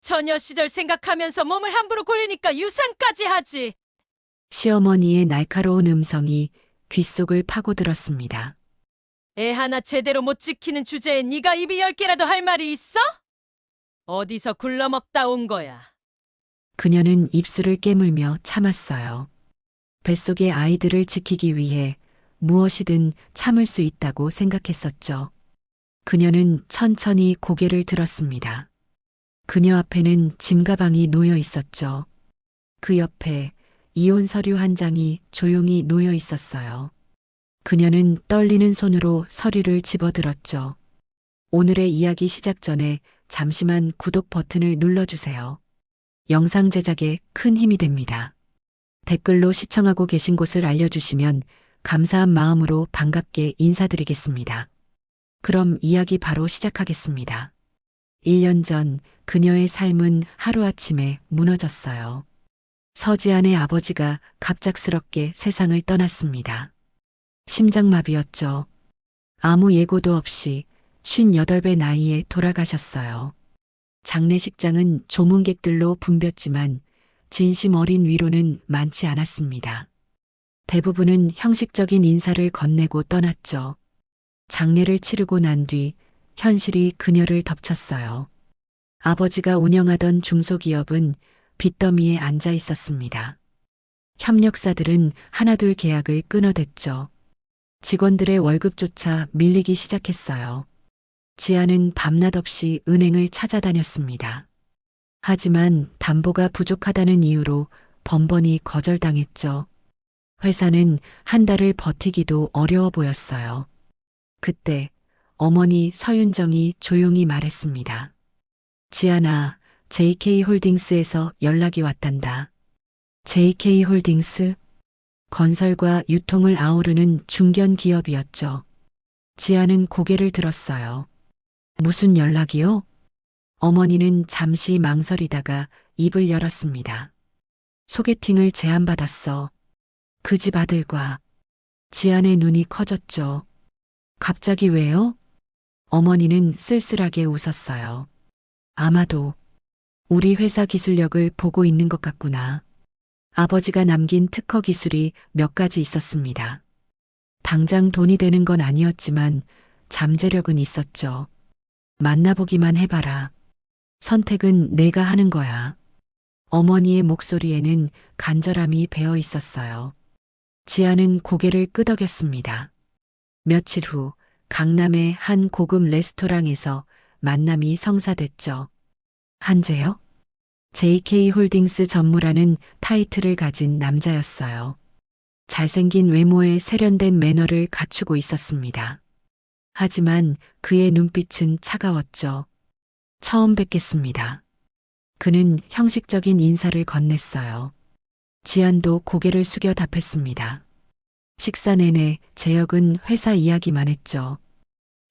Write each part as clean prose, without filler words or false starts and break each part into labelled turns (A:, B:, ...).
A: 처녀 시절 생각하면서 몸을 함부로 굴리니까 유산까지 하지.
B: 시어머니의 날카로운 음성이 귓속을 파고들었습니다.
A: 애 하나 제대로 못 지키는 주제에 네가 입이 10개라도 할 말이 있어? 어디서 굴러먹다 온 거야?
B: 그녀는 입술을 깨물며 참았어요. 뱃속의 아이들을 지키기 위해 무엇이든 참을 수 있다고 생각했었죠. 그녀는 천천히 고개를 들었습니다. 그녀 앞에는 짐가방이 놓여 있었죠. 그 옆에 이혼 서류 한 장이 조용히 놓여 있었어요. 그녀는 떨리는 손으로 서류를 집어들었죠. 오늘의 이야기 시작 전에 잠시만 구독 버튼을 눌러주세요. 영상 제작에 큰 힘이 됩니다. 댓글로 시청하고 계신 곳을 알려주시면 감사한 마음으로 반갑게 인사드리겠습니다. 그럼 이야기 바로 시작하겠습니다. 1년 전 그녀의 삶은 하루아침에 무너졌어요. 서지안의 아버지가 갑작스럽게 세상을 떠났습니다. 심장마비였죠. 아무 예고도 없이 58배 나이에 돌아가셨어요. 장례식장은 조문객들로 붐볐지만 진심 어린 위로는 많지 않았습니다. 대부분은 형식적인 인사를 건네고 떠났죠. 장례를 치르고 난 뒤 현실이 그녀를 덮쳤어요. 아버지가 운영하던 중소기업은 빚더미에 앉아 있었습니다. 협력사들은 하나둘 계약을 끊어댔죠. 직원들의 월급조차 밀리기 시작했어요. 지아는 밤낮 없이 은행을 찾아다녔습니다. 하지만 담보가 부족하다는 이유로 번번이 거절당했죠. 회사는 한 달을 버티기도 어려워 보였어요. 그때 어머니 서윤정이 조용히 말했습니다. 지아나, JK홀딩스에서 연락이 왔단다. JK홀딩스? 건설과 유통을 아우르는 중견 기업이었죠. 지아는 고개를 들었어요. 무슨 연락이요? 어머니는 잠시 망설이다가 입을 열었습니다. 소개팅을 제안받았어. 그 집 아들과. 지안의 눈이 커졌죠. 갑자기 왜요? 어머니는 쓸쓸하게 웃었어요. 아마도 우리 회사 기술력을 보고 있는 것 같구나. 아버지가 남긴 특허 기술이 몇 가지 있었습니다. 당장 돈이 되는 건 아니었지만 잠재력은 있었죠. 만나보기만 해봐라. 선택은 내가 하는 거야. 어머니의 목소리에는 간절함이 배어 있었어요. 지아는 고개를 끄덕였습니다. 며칠 후 강남의 한 고급 레스토랑에서 만남이 성사됐죠. 한재혁? JK홀딩스 전무라는 타이틀을 가진 남자였어요. 잘생긴 외모에 세련된 매너를 갖추고 있었습니다. 하지만 그의 눈빛은 차가웠죠. 처음 뵙겠습니다. 그는 형식적인 인사를 건넸어요. 지안도 고개를 숙여 답했습니다. 식사 내내 재혁은 회사 이야기만 했죠.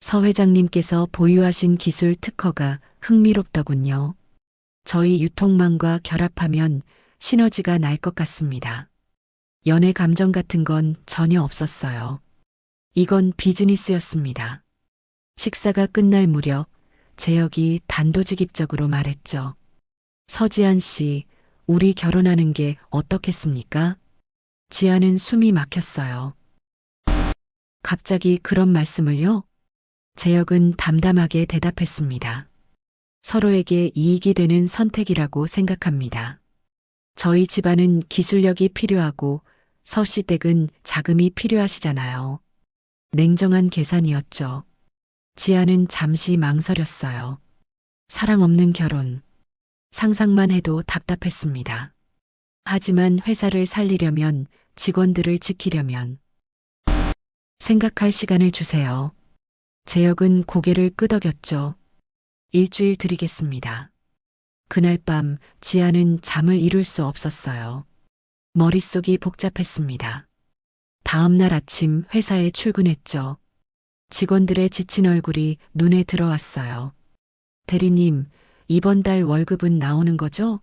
B: 서 회장님께서 보유하신 기술 특허가 흥미롭더군요. 저희 유통망과 결합하면 시너지가 날 것 같습니다. 연애 감정 같은 건 전혀 없었어요. 이건 비즈니스였습니다. 식사가 끝날 무렵 재혁이 단도직입적으로 말했죠. 서지안 씨, 우리 결혼하는 게 어떻겠습니까? 지아는 숨이 막혔어요. 갑자기 그런 말씀을요? 재혁은 담담하게 대답했습니다. 서로에게 이익이 되는 선택이라고 생각합니다. 저희 집안은 기술력이 필요하고 서씨 댁은 자금이 필요하시잖아요. 냉정한 계산이었죠. 지아는 잠시 망설였어요. 사랑 없는 결혼. 상상만 해도 답답했습니다. 하지만 회사를 살리려면, 직원들을 지키려면 생각할 시간을 주세요. 재혁은 고개를 끄덕였죠. 일주일 드리겠습니다. 그날 밤 지아는 잠을 이룰 수 없었어요. 머릿속이 복잡했습니다. 다음 날 아침 회사에 출근했죠. 직원들의 지친 얼굴이 눈에 들어왔어요. 대리님, 이번 달 월급은 나오는 거죠?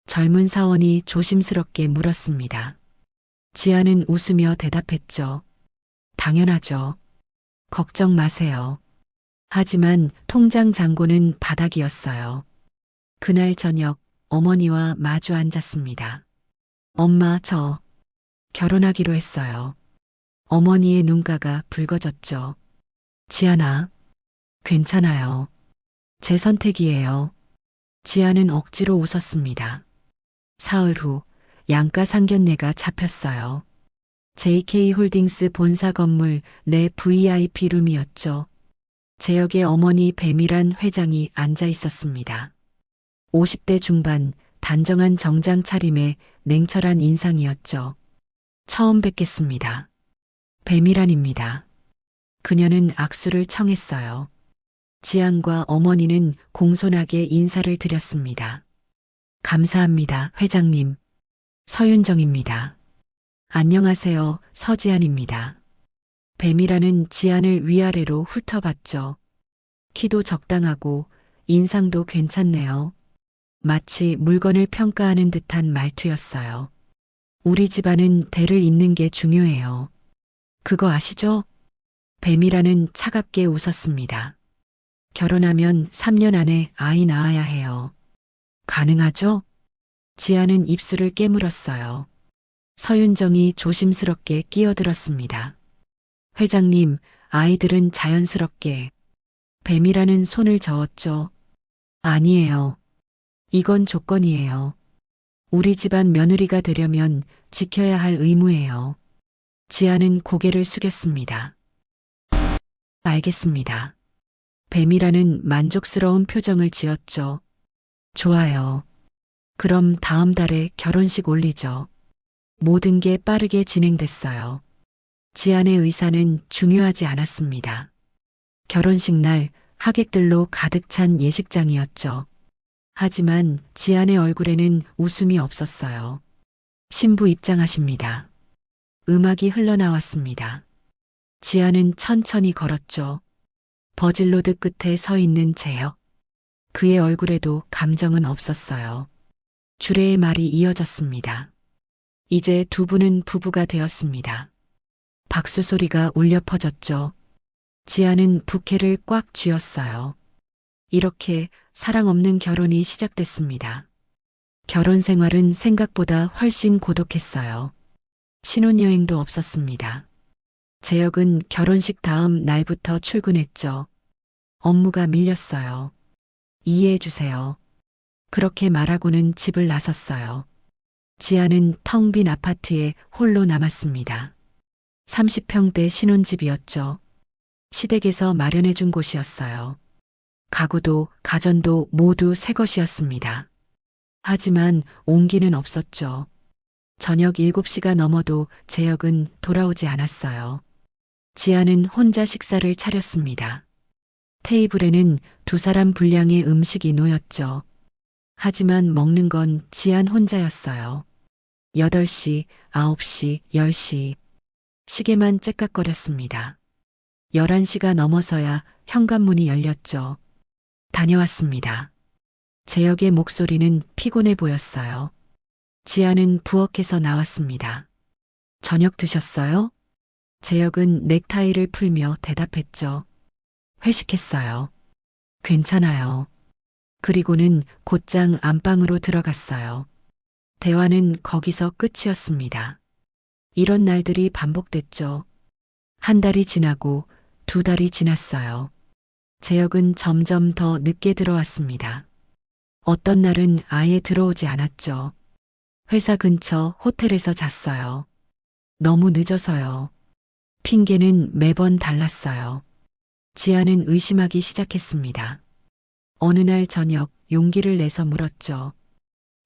B: 젊은 사원이 조심스럽게 물었습니다. 지아는 웃으며 대답했죠. 당연하죠. 걱정 마세요. 하지만 통장 잔고는 바닥이었어요. 그날 저녁 어머니와 마주 앉았습니다. 엄마, 저 결혼하기로 했어요. 어머니의 눈가가 붉어졌죠. 지안아, 괜찮아요. 제 선택이에요. 지안은 억지로 웃었습니다. 사흘 후 양가 상견례가 잡혔어요. JK홀딩스 본사 건물 내 VIP 룸이었죠. 제 역의 어머니 배미란 회장이 앉아 있었습니다. 50대 중반 단정한 정장 차림에 냉철한 인상이었죠. 처음 뵙겠습니다. 배미란입니다. 그녀는 악수를 청했어요. 지안과 어머니는 공손하게 인사를 드렸습니다. 감사합니다, 회장님. 서윤정입니다. 안녕하세요, 서지안입니다. 배미란은 지안을 위아래로 훑어봤죠. 키도 적당하고 인상도 괜찮네요. 마치 물건을 평가하는 듯한 말투였어요. 우리 집안은 대를 잇는 게 중요해요. 그거 아시죠? 배미란은 차갑게 웃었습니다. 결혼하면 3년 안에 아이 낳아야 해요. 가능하죠? 지아는 입술을 깨물었어요. 서윤정이 조심스럽게 끼어들었습니다. 회장님, 아이들은 자연스럽게. 배미라는 손을 저었죠. 아니에요. 이건 조건이에요. 우리 집안 며느리가 되려면 지켜야 할 의무예요. 지아는 고개를 숙였습니다. 알겠습니다. 배미라는 만족스러운 표정을 지었죠. 좋아요. 그럼 다음 달에 결혼식 올리죠. 모든 게 빠르게 진행됐어요. 지안의 의사는 중요하지 않았습니다. 결혼식 날 하객들로 가득 찬 예식장이었죠. 하지만 지안의 얼굴에는 웃음이 없었어요. 신부 입장하십니다. 음악이 흘러나왔습니다. 지안은 천천히 걸었죠. 버질로드 끝에 서 있는 제역. 그의 얼굴에도 감정은 없었어요. 주례의 말이 이어졌습니다. 이제 두 분은 부부가 되었습니다. 박수 소리가 울려 퍼졌죠. 지아는 부케를 꽉 쥐었어요. 이렇게 사랑 없는 결혼이 시작됐습니다. 결혼 생활은 생각보다 훨씬 고독했어요. 신혼여행도 없었습니다. 재혁은 결혼식 다음 날부터 출근했죠. 업무가 밀렸어요. 이해해 주세요. 그렇게 말하고는 집을 나섰어요. 지아는 텅 빈 아파트에 홀로 남았습니다. 30평대 신혼집이었죠. 시댁에서 마련해 준 곳이었어요. 가구도 가전도 모두 새 것이었습니다. 하지만 온기는 없었죠. 저녁 7시가 넘어도 재혁은 돌아오지 않았어요. 지아는 혼자 식사를 차렸습니다. 테이블에는 두 사람 분량의 음식이 놓였죠. 하지만 먹는 건 지안 혼자였어요. 8시, 9시, 10시. 시계만 째깍거렸습니다. 11시가 넘어서야 현관문이 열렸죠. 다녀왔습니다. 재혁의 목소리는 피곤해 보였어요. 지아는 부엌에서 나왔습니다. 저녁 드셨어요? 재혁은 넥타이를 풀며 대답했죠. 회식했어요. 괜찮아요. 그리고는 곧장 안방으로 들어갔어요. 대화는 거기서 끝이었습니다. 이런 날들이 반복됐죠. 한 달이 지나고 2달이 지났어요. 재혁은 점점 더 늦게 들어왔습니다. 어떤 날은 아예 들어오지 않았죠. 회사 근처 호텔에서 잤어요. 너무 늦어서요. 핑계는 매번 달랐어요. 지아는 의심하기 시작했습니다. 어느 날 저녁 용기를 내서 물었죠.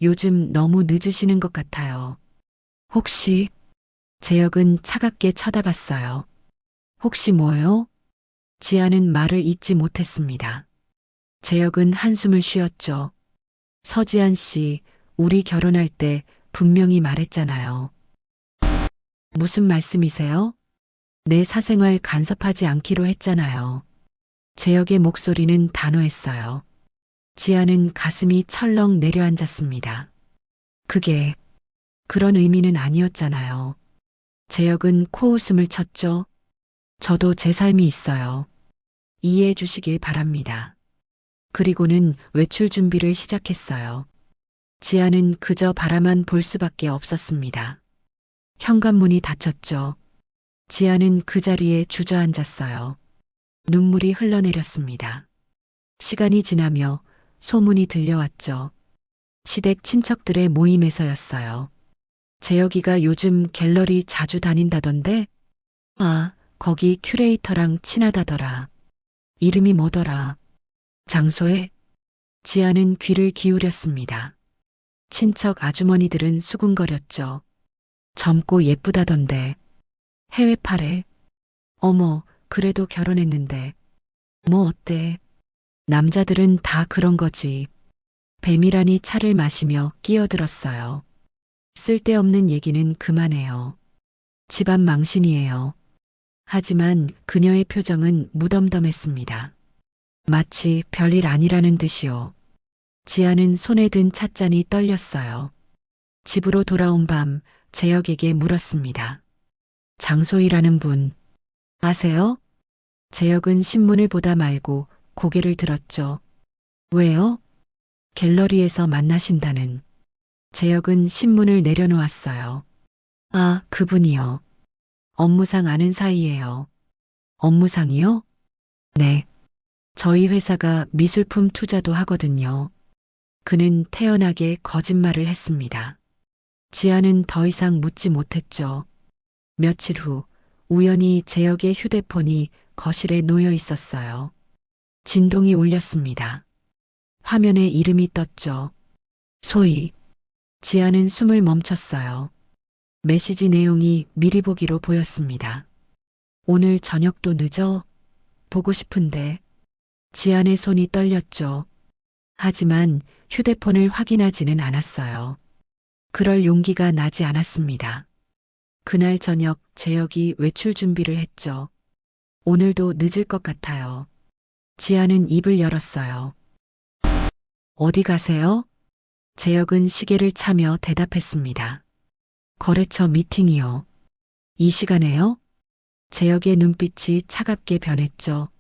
B: 요즘 너무 늦으시는 것 같아요. 혹시? 재혁은 차갑게 쳐다봤어요. 혹시 뭐요? 지아는 말을 잇지 못했습니다. 재혁은 한숨을 쉬었죠. 서지안 씨, 우리 결혼할 때 분명히 말했잖아요. 무슨 말씀이세요? 내 사생활 간섭하지 않기로 했잖아요. 재혁의 목소리는 단호했어요. 지아는 가슴이 철렁 내려앉았습니다. 그게 그런 의미는 아니었잖아요. 재혁은 코웃음을 쳤죠. 저도 제 삶이 있어요. 이해해 주시길 바랍니다. 그리고는 외출 준비를 시작했어요. 지아는 그저 바라만 볼 수밖에 없었습니다. 현관문이 닫혔죠. 지아는 그 자리에 주저앉았어요. 눈물이 흘러내렸습니다. 시간이 지나며 소문이 들려왔죠. 시댁 친척들의 모임에서였어요. 재혁이가 요즘 갤러리 자주 다닌다던데? 아, 거기 큐레이터랑 친하다더라. 이름이 뭐더라? 장소에? 지아는 귀를 기울였습니다. 친척 아주머니들은 수군거렸죠. 젊고 예쁘다던데. 해외파래. 어머, 그래도 결혼했는데. 뭐 어때? 남자들은 다 그런 거지. 뱀이라니 차를 마시며 끼어들었어요. 쓸데없는 얘기는 그만해요. 집안 망신이에요. 하지만 그녀의 표정은 무덤덤했습니다. 마치 별일 아니라는 듯이요. 지아는 손에 든 찻잔이 떨렸어요. 집으로 돌아온 밤 재혁에게 물었습니다. 장소희라는 분 아세요? 재혁은 신문을 보다 말고 고개를 들었죠. 왜요? 갤러리에서 만나신다는. 재혁은 신문을 내려놓았어요. 아, 그분이요. 업무상 아는 사이예요. 업무상이요? 네. 저희 회사가 미술품 투자도 하거든요. 그는 태연하게 거짓말을 했습니다. 지아는 더 이상 묻지 못했죠. 며칠 후 우연히 재혁의 휴대폰이 거실에 놓여 있었어요. 진동이 울렸습니다. 화면에 이름이 떴죠. 소희. 지아는 숨을 멈췄어요. 메시지 내용이 미리 보기로 보였습니다. 오늘 저녁도 늦어? 보고 싶은데. 지안의 손이 떨렸죠. 하지만 휴대폰을 확인하지는 않았어요. 그럴 용기가 나지 않았습니다. 그날 저녁 재혁이 외출 준비를 했죠. 오늘도 늦을 것 같아요. 지아는 입을 열었어요. 어디 가세요? 재혁은 시계를 차며 대답했습니다. 거래처 미팅이요. 이 시간에요? 재혁의 눈빛이 차갑게 변했죠.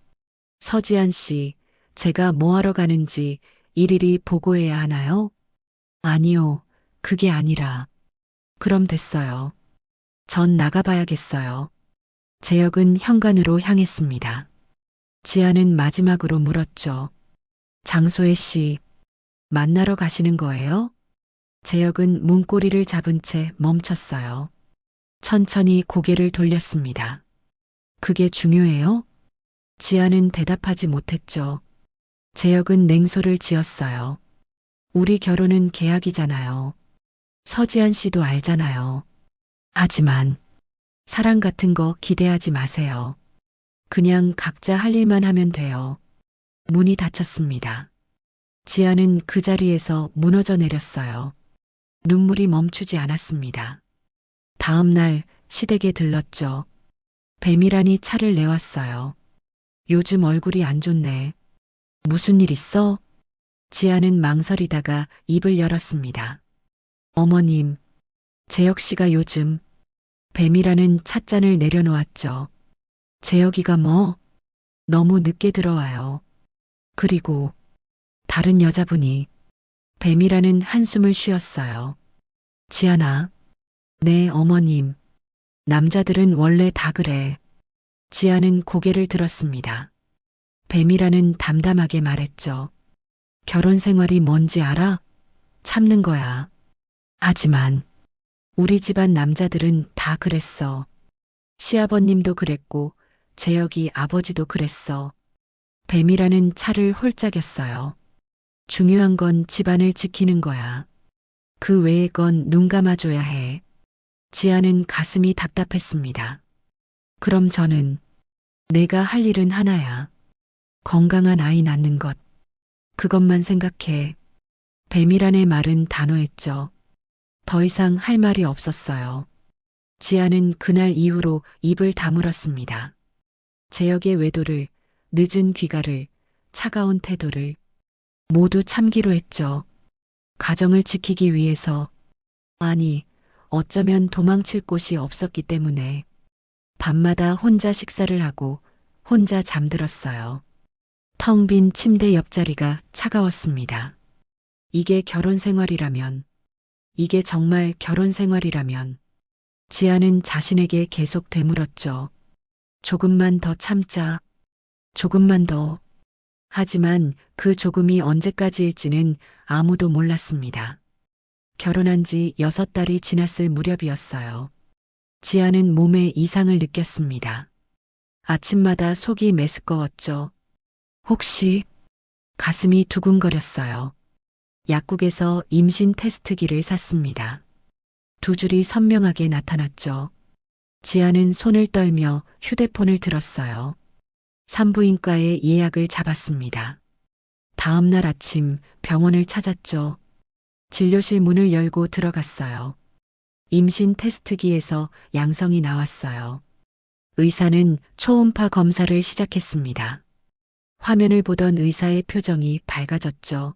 B: 서지한 씨, 제가 뭐 하러 가는지 일일이 보고해야 하나요? 아니요, 그게 아니라. 그럼 됐어요. 전 나가봐야겠어요. 재혁은 현관으로 향했습니다. 지아는 마지막으로 물었죠. 장소혜 씨, 만나러 가시는 거예요? 재혁은 문고리를 잡은 채 멈췄어요. 천천히 고개를 돌렸습니다. 그게 중요해요? 지아는 대답하지 못했죠. 재혁은 냉소를 지었어요. 우리 결혼은 계약이잖아요. 서지한 씨도 알잖아요. 하지만 사랑 같은 거 기대하지 마세요. 그냥 각자 할 일만 하면 돼요. 문이 닫혔습니다. 지아는 그 자리에서 무너져 내렸어요. 눈물이 멈추지 않았습니다. 다음 날 시댁에 들렀죠. 뱀이라니 차를 내왔어요. 요즘 얼굴이 안 좋네. 무슨 일 있어? 지아는 망설이다가 입을 열었습니다. 어머님, 재혁 씨가 요즘 뱀이라는 찻잔을 내려놓았죠. 재혁이가 뭐? 너무 늦게 들어와요. 그리고 다른 여자분이 뱀이라는 한숨을 쉬었어요. 지아나, 네 어머님. 남자들은 원래 다 그래. 지아는 고개를 들었습니다. 뱀이라는 담담하게 말했죠. 결혼 생활이 뭔지 알아? 참는 거야. 하지만 우리 집안 남자들은 다 그랬어. 시아버님도 그랬고 재혁이 아버지도 그랬어. 뱀이라는 차를 홀짝였어요. 중요한 건 집안을 지키는 거야. 그 외의 건 눈 감아줘야 해. 지아는 가슴이 답답했습니다. 그럼 저는 내가 할 일은 하나야. 건강한 아이 낳는 것. 그것만 생각해. 뱀이란의 말은 단호했죠. 더 이상 할 말이 없었어요. 지아는 그날 이후로 입을 다물었습니다. 재혁의 외도를, 늦은 귀가를, 차가운 태도를 모두 참기로 했죠. 가정을 지키기 위해서. 아니, 어쩌면 도망칠 곳이 없었기 때문에. 밤마다 혼자 식사를 하고 혼자 잠들었어요. 텅 빈 침대 옆자리가 차가웠습니다. 이게 결혼 생활이라면, 이게 정말 결혼 생활이라면, 지아는 자신에게 계속 되물었죠. 조금만 더 참자. 조금만 더. 하지만 그 조금이 언제까지일지는 아무도 몰랐습니다. 결혼한 지 6달이 지났을 무렵이었어요. 지아는 몸에 이상을 느꼈습니다. 아침마다 속이 메스꺼웠죠. 혹시 가슴이 두근거렸어요. 약국에서 임신 테스트기를 샀습니다. 2줄이 선명하게 나타났죠. 지아는 손을 떨며 휴대폰을 들었어요. 산부인과에 예약을 잡았습니다. 다음 날 아침 병원을 찾았죠. 진료실 문을 열고 들어갔어요. 임신 테스트기에서 양성이 나왔어요. 의사는 초음파 검사를 시작했습니다. 화면을 보던 의사의 표정이 밝아졌죠.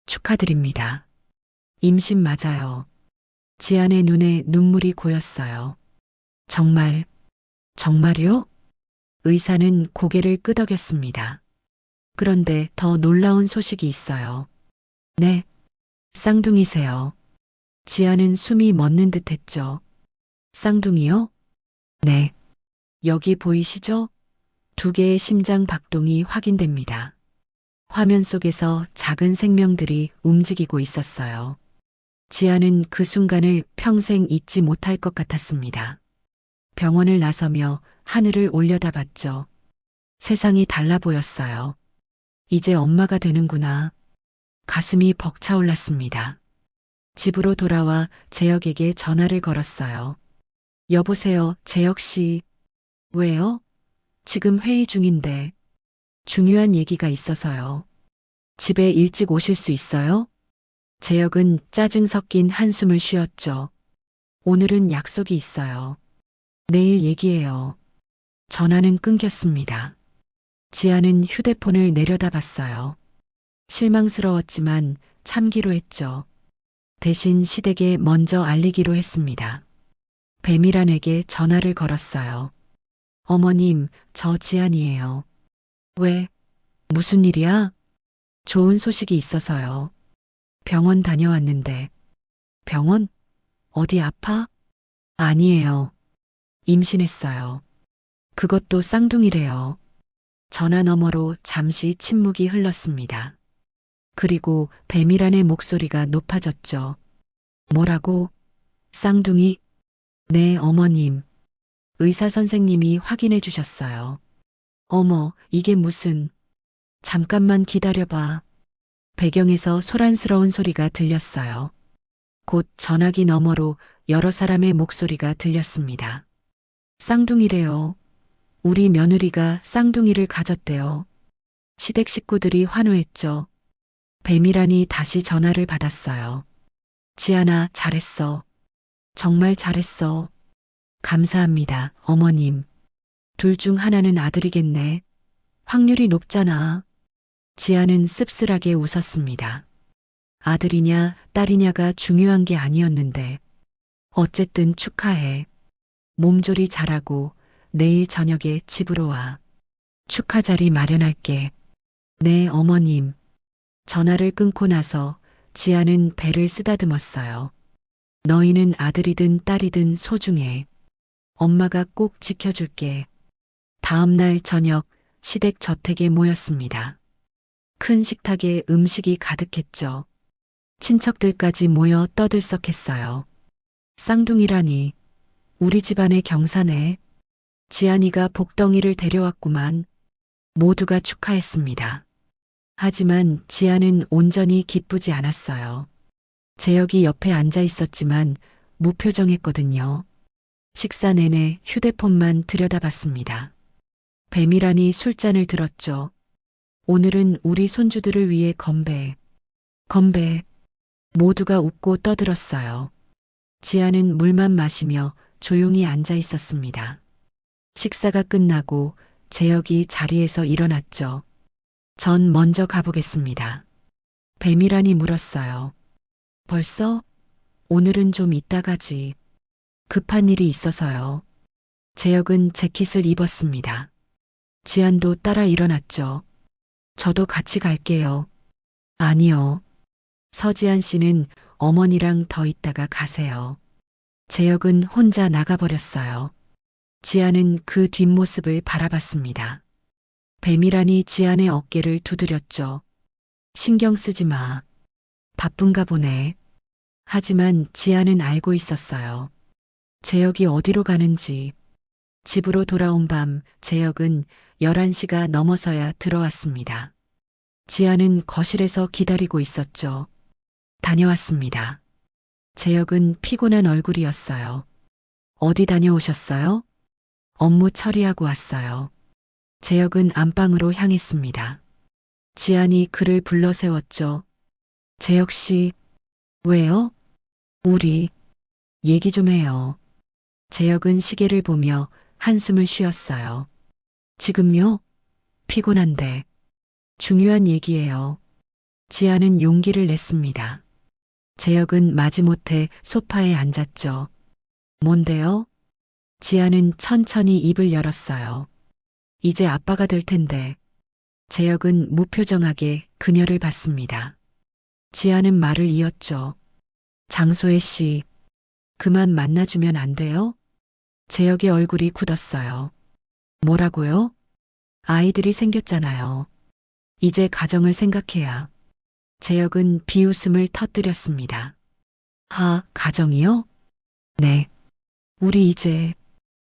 B: 축하드립니다. 임신 맞아요. 지안의 눈에 눈물이 고였어요. 정말요? 의사는 고개를 끄덕였습니다. 그런데 더 놀라운 소식이 있어요. 네, 쌍둥이세요. 지아는 숨이 멎는 듯 했죠. 쌍둥이요? 네. 여기 보이시죠? 2개의 심장 박동이 확인됩니다. 화면 속에서 작은 생명들이 움직이고 있었어요. 지아는 그 순간을 평생 잊지 못할 것 같았습니다. 병원을 나서며 하늘을 올려다봤죠. 세상이 달라 보였어요. 이제 엄마가 되는구나. 가슴이 벅차올랐습니다. 집으로 돌아와 재혁에게 전화를 걸었어요. 여보세요, 재혁 씨. 왜요? 지금 회의 중인데. 중요한 얘기가 있어서요. 집에 일찍 오실 수 있어요? 재혁은 짜증 섞인 한숨을 쉬었죠. 오늘은 약속이 있어요. 내일 얘기해요. 전화는 끊겼습니다. 지아는 휴대폰을 내려다봤어요. 실망스러웠지만 참기로 했죠. 대신 시댁에 먼저 알리기로 했습니다. 배미란에게 전화를 걸었어요. 어머님, 저 지안이에요. 왜? 무슨 일이야? 좋은 소식이 있어서요. 병원 다녀왔는데. 병원? 어디 아파? 아니에요. 임신했어요. 그것도 쌍둥이래요. 전화 너머로 잠시 침묵이 흘렀습니다. 그리고 배미란의 목소리가 높아졌죠. 뭐라고? 쌍둥이? 네, 어머님. 의사 선생님이 확인해 주셨어요. 어머, 이게 무슨... 잠깐만 기다려봐. 배경에서 소란스러운 소리가 들렸어요. 곧 전화기 너머로 여러 사람의 목소리가 들렸습니다. 쌍둥이래요. 우리 며느리가 쌍둥이를 가졌대요. 시댁 식구들이 환호했죠. 배미란이 다시 전화를 받았어요. 지안아, 잘했어. 정말 잘했어. 감사합니다, 어머님. 둘 중 하나는 아들이겠네. 확률이 높잖아. 지아는 씁쓸하게 웃었습니다. 아들이냐, 딸이냐가 중요한 게 아니었는데. 어쨌든 축하해. 몸조리 잘하고 내일 저녁에 집으로 와. 축하 자리 마련할게. 네, 어머님. 전화를 끊고 나서 지아는 배를 쓰다듬었어요. 너희는 아들이든 딸이든 소중해. 엄마가 꼭 지켜줄게. 다음 날 저녁 시댁 저택에 모였습니다. 큰 식탁에 음식이 가득했죠. 친척들까지 모여 떠들썩했어요. 쌍둥이라니, 우리 집안의 경사네. 지안이가 복덩이를 데려왔구만. 모두가 축하했습니다. 하지만 지안은 온전히 기쁘지 않았어요. 재혁이 옆에 앉아 있었지만 무표정했거든요. 식사 내내 휴대폰만 들여다봤습니다. 배미란이 술잔을 들었죠. 오늘은 우리 손주들을 위해 건배. 건배. 모두가 웃고 떠들었어요. 지아는 물만 마시며 조용히 앉아 있었습니다. 식사가 끝나고 재혁이 자리에서 일어났죠. 전 먼저 가보겠습니다. 배미란이 물었어요. 벌써? 오늘은 좀 이따 가지. 급한 일이 있어서요. 재혁은 재킷을 입었습니다. 지안도 따라 일어났죠. 저도 같이 갈게요. 아니요. 서지한 씨는 어머니랑 더 있다가 가세요. 재혁은 혼자 나가버렸어요. 지아는 그 뒷모습을 바라봤습니다. 배미란이 지안의 어깨를 두드렸죠. 신경 쓰지 마. 바쁜가 보네. 하지만 지아는 알고 있었어요. 재혁이 어디로 가는지. 집으로 돌아온 밤 재혁은 11시가 넘어서야 들어왔습니다. 지아는 거실에서 기다리고 있었죠. 다녀왔습니다. 재혁은 피곤한 얼굴이었어요. 어디 다녀오셨어요? 업무 처리하고 왔어요. 재혁은 안방으로 향했습니다. 지안이 그를 불러 세웠죠. 재혁 씨, 왜요? 우리 얘기 좀 해요. 재혁은 시계를 보며 한숨을 쉬었어요. 지금요? 피곤한데. 중요한 얘기예요. 지아는 용기를 냈습니다. 재혁은 마지못해 소파에 앉았죠. 뭔데요? 지아는 천천히 입을 열었어요. 이제 아빠가 될 텐데. 재혁은 무표정하게 그녀를 봤습니다. 지아는 말을 이었죠. 장소혜 씨, 그만 만나주면 안 돼요? 재혁의 얼굴이 굳었어요. 뭐라고요? 아이들이 생겼잖아요. 이제 가정을 생각해야. 재혁은 비웃음을 터뜨렸습니다. 가정이요? 네. 우리 이제.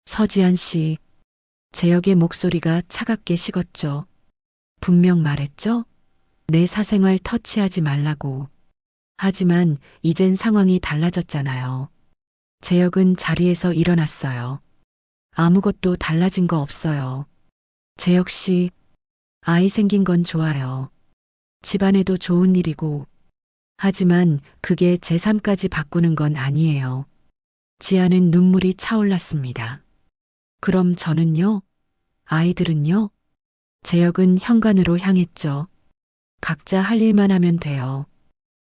B: 서지한 씨. 재혁의 목소리가 차갑게 식었죠. 분명 말했죠? 내 사생활 터치하지 말라고. 하지만 이젠 상황이 달라졌잖아요. 재혁은 자리에서 일어났어요. 아무것도 달라진 거 없어요. 재혁 씨, 아이 생긴 건 좋아요. 집안에도 좋은 일이고. 하지만 그게 제 삶까지 바꾸는 건 아니에요. 지아는 눈물이 차올랐습니다. 그럼 저는요? 아이들은요? 재혁은 현관으로 향했죠. 각자 할 일만 하면 돼요.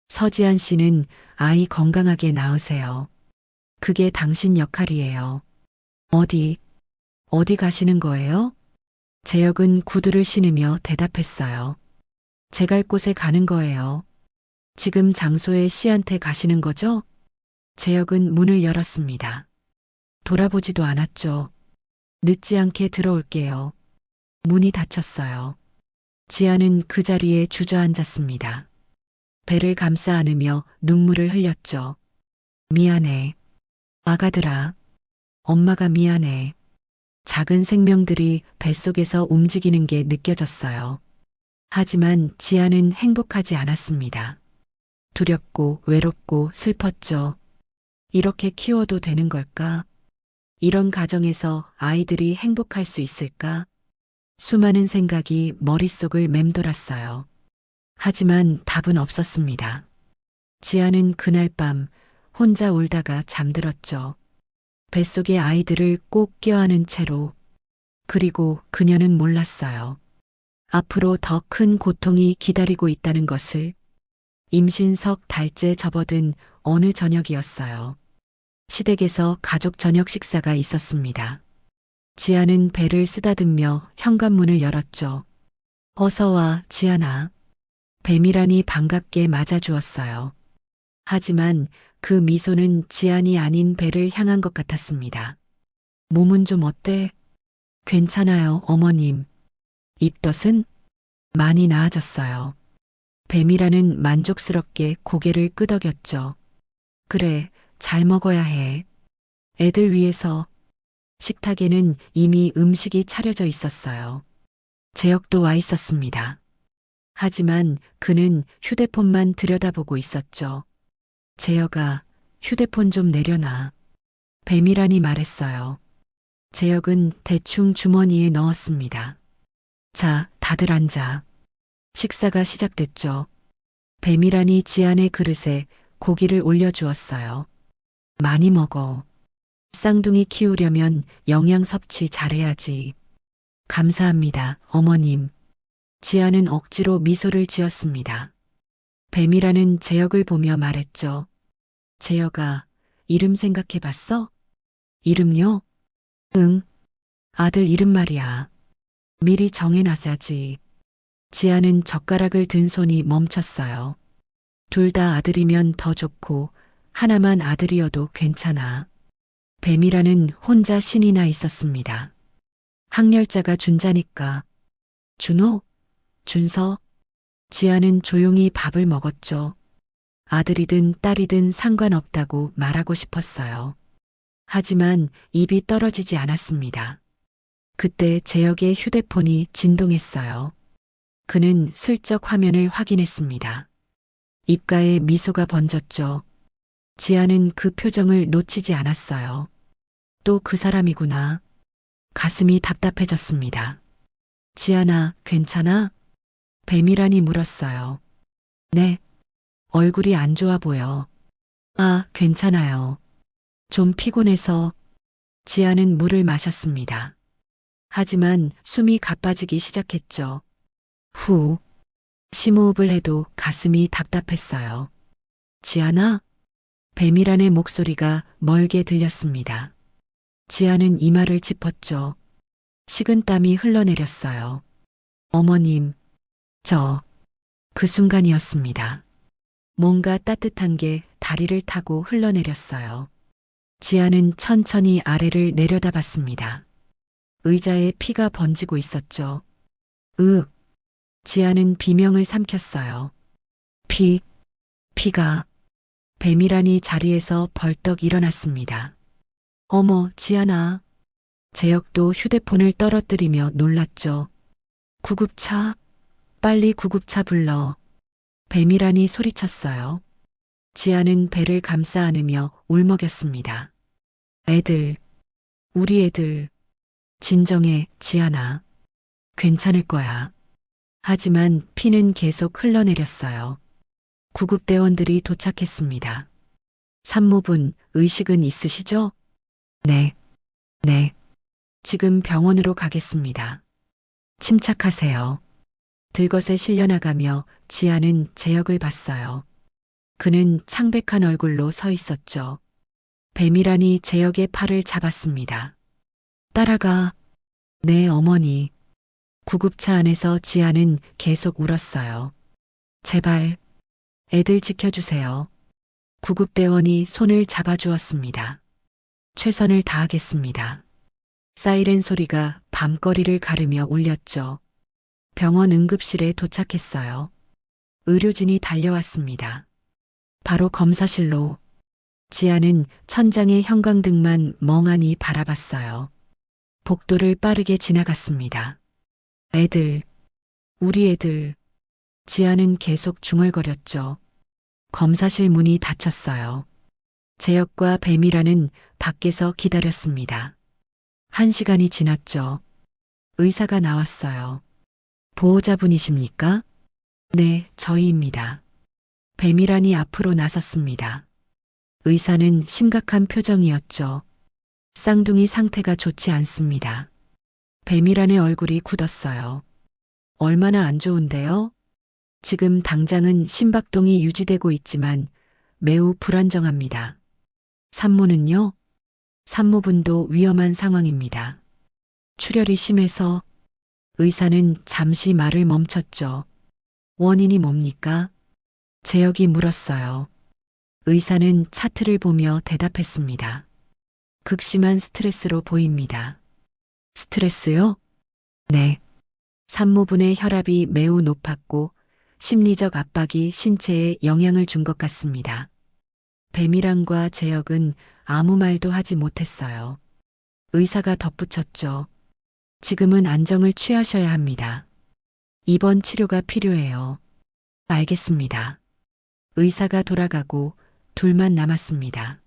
B: 서지한 씨는 아이 건강하게 낳으세요. 그게 당신 역할이에요. 어디 가시는 거예요? 재혁은 구두를 신으며 대답했어요. 제 갈 곳에 가는 거예요. 지금 장소에 씨한테 가시는 거죠? 재혁은 문을 열었습니다. 돌아보지도 않았죠. 늦지 않게 들어올게요. 문이 닫혔어요. 지아는 그 자리에 주저앉았습니다. 배를 감싸 안으며 눈물을 흘렸죠. 미안해. 아가들아. 엄마가 미안해. 작은 생명들이 뱃속에서 움직이는 게 느껴졌어요. 하지만 지아는 행복하지 않았습니다. 두렵고 외롭고 슬펐죠. 이렇게 키워도 되는 걸까? 이런 가정에서 아이들이 행복할 수 있을까? 수많은 생각이 머릿속을 맴돌았어요. 하지만 답은 없었습니다. 지아는 그날 밤 혼자 울다가 잠들었죠. 뱃속의 아이들을 꼭 껴안은 채로. 그리고 그녀는 몰랐어요. 앞으로 더 큰 고통이 기다리고 있다는 것을. 임신 석 달째 접어든 어느 저녁이었어요. 시댁에서 가족 저녁 식사가 있었습니다. 지아는 배를 쓰다듬며 현관문을 열었죠. 어서 와, 지아나. 배미란이 반갑게 맞아주었어요. 하지만 그 미소는 지안이 아닌 배를 향한 것 같았습니다. 몸은 좀 어때? 괜찮아요, 어머님. 입덧은 많이 나아졌어요. 배미란은 만족스럽게 고개를 끄덕였죠. 그래, 잘 먹어야 해. 애들 위해서. 식탁에는 이미 음식이 차려져 있었어요. 재혁도 와 있었습니다. 하지만 그는 휴대폰만 들여다보고 있었죠. 재혁아, 휴대폰 좀 내려놔. 배미란이 말했어요. 재혁은 대충 주머니에 넣었습니다. 자, 다들 앉아. 식사가 시작됐죠. 배미란이 지안의 그릇에 고기를 올려주었어요. 많이 먹어. 쌍둥이 키우려면 영양 섭취 잘해야지. 감사합니다, 어머님. 지안은 억지로 미소를 지었습니다. 배미란은 재혁을 보며 말했죠. 재혁아, 이름 생각해봤어? 이름요? 응. 아들 이름 말이야. 미리 정해놔야지. 지아는 젓가락을 든 손이 멈췄어요. 둘 다 아들이면 더 좋고 하나만 아들이어도 괜찮아. 뱀이라는 혼자 신이 나 있었습니다. 항렬자가 준자니까. 준호? 준서? 지아는 조용히 밥을 먹었죠. 아들이든 딸이든 상관없다고 말하고 싶었어요. 하지만 입이 떨어지지 않았습니다. 그때 재혁의 휴대폰이 진동했어요. 그는 슬쩍 화면을 확인했습니다. 입가에 미소가 번졌죠. 지아는 그 표정을 놓치지 않았어요. 또 그 사람이구나. 가슴이 답답해졌습니다. 지아나, 괜찮아? 뱀이라니 물었어요. 네. 얼굴이 안 좋아 보여. 아, 괜찮아요. 좀 피곤해서. 지아는 물을 마셨습니다. 하지만 숨이 가빠지기 시작했죠. 후. 심호흡을 해도 가슴이 답답했어요. 지아나? 뱀이란의 목소리가 멀게 들렸습니다. 지아는 이마를 짚었죠. 식은땀이 흘러내렸어요. 어머님, 그 순간이었습니다. 뭔가 따뜻한 게 다리를 타고 흘러내렸어요. 지아는 천천히 아래를 내려다봤습니다. 의자에 피가 번지고 있었죠. 지아는 비명을 삼켰어요. 피가. 뱀이란이 자리에서 벌떡 일어났습니다. 어머, 지아나. 재혁도 휴대폰을 떨어뜨리며 놀랐죠. 구급차, 빨리 구급차 불러. 뱀이란이 소리쳤어요. 지아는 배를 감싸 안으며 울먹였습니다. 애들, 우리 애들. 진정해, 지아나. 괜찮을 거야. 하지만 피는 계속 흘러내렸어요. 구급대원들이 도착했습니다. 산모분, 의식은 있으시죠? 네. 지금 병원으로 가겠습니다. 침착하세요. 들것에 실려나가며 지아는 재혁을 봤어요. 그는 창백한 얼굴로 서 있었죠. 뱀이란이 재혁의 팔을 잡았습니다. 따라가. 네, 어머니. 구급차 안에서 지아는 계속 울었어요. 제발, 애들 지켜주세요. 구급대원이 손을 잡아주었습니다. 최선을 다하겠습니다. 사이렌 소리가 밤거리를 가르며 울렸죠. 병원 응급실에 도착했어요. 의료진이 달려왔습니다. 바로 검사실로. 지아는 천장의 형광등만 멍하니 바라봤어요. 복도를 빠르게 지나갔습니다. 애들, 우리 애들. 지아는 계속 중얼거렸죠. 검사실 문이 닫혔어요. 재혁과 뱀이라는 밖에서 기다렸습니다. 1시간이 지났죠. 의사가 나왔어요. 보호자분이십니까? 네, 저희입니다. 뱀이란이 앞으로 나섰습니다. 의사는 심각한 표정이었죠. 쌍둥이 상태가 좋지 않습니다. 뱀이란의 얼굴이 굳었어요. 얼마나 안 좋은데요? 지금 당장은 심박동이 유지되고 있지만 매우 불안정합니다. 산모는요? 산모분도 위험한 상황입니다. 출혈이 심해서. 의사는 잠시 말을 멈췄죠. 원인이 뭡니까? 재혁이 물었어요. 의사는 차트를 보며 대답했습니다. 극심한 스트레스로 보입니다. 스트레스요? 네. 산모분의 혈압이 매우 높았고 심리적 압박이 신체에 영향을 준 것 같습니다. 뱀이란과 재혁은 아무 말도 하지 못했어요. 의사가 덧붙였죠. 지금은 안정을 취하셔야 합니다. 입원 치료가 필요해요. 알겠습니다. 의사가 돌아가고 둘만 남았습니다.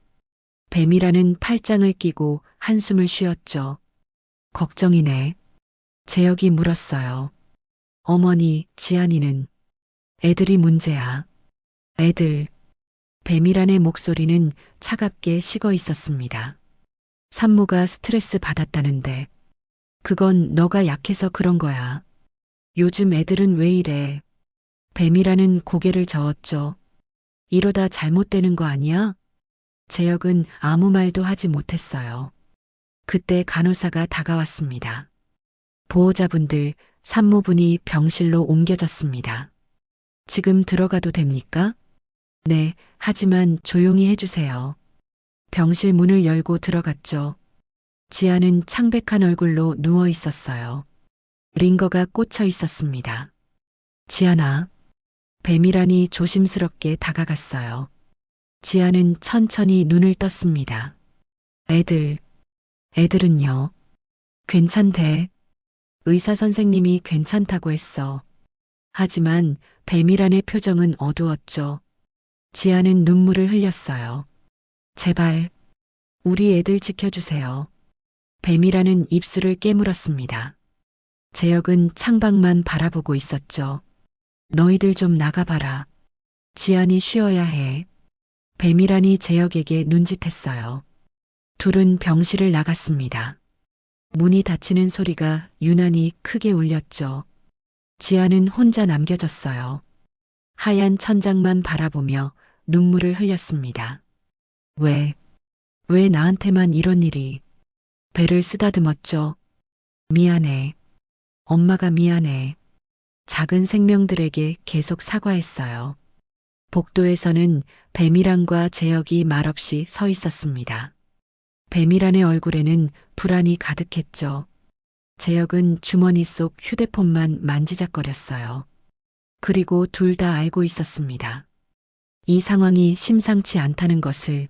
B: 뱀이라는 팔짱을 끼고 한숨을 쉬었죠. 걱정이네. 재혁이 물었어요. 어머니, 지안이는? 애들이 문제야. 애들. 뱀이란의 목소리는 차갑게 식어 있었습니다. 산모가 스트레스 받았다는데. 그건 너가 약해서 그런 거야. 요즘 애들은 왜 이래? 뱀이라는 고개를 저었죠. 이러다 잘못되는 거 아니야? 재혁은 아무 말도 하지 못했어요. 그때 간호사가 다가왔습니다. 보호자분들 산모분이 병실로 옮겨졌습니다. 지금 들어가도 됩니까? 네, 하지만 조용히 해주세요. 병실 문을 열고 들어갔죠. 지아는 창백한 얼굴로 누워 있었어요. 링거가 꽂혀 있었습니다. 지아나, 뱀이라니 조심스럽게 다가갔어요. 지아는 천천히 눈을 떴습니다. 애들은요? 괜찮대. 의사 선생님이 괜찮다고 했어. 하지만 뱀이란의 표정은 어두웠죠. 지아는 눈물을 흘렸어요. 제발, 우리 애들 지켜주세요. 뱀이라는 입술을 깨물었습니다. 재혁은 창밖만 바라보고 있었죠. 너희들 좀 나가봐라. 지안이 쉬어야 해. 뱀이란이 재혁에게 눈짓했어요. 둘은 병실을 나갔습니다. 문이 닫히는 소리가 유난히 크게 울렸죠. 지아는 혼자 남겨졌어요. 하얀 천장만 바라보며 눈물을 흘렸습니다. 왜 나한테만 이런 일이. 배를 쓰다듬었죠. 미안해. 엄마가 미안해. 작은 생명들에게 계속 사과했어요. 복도에서는 뱀이란과 재혁이 말없이 서 있었습니다. 뱀이란의 얼굴에는 불안이 가득했죠. 재혁은 주머니 속 휴대폰만 만지작거렸어요. 그리고 둘 다 알고 있었습니다. 이 상황이 심상치 않다는 것을.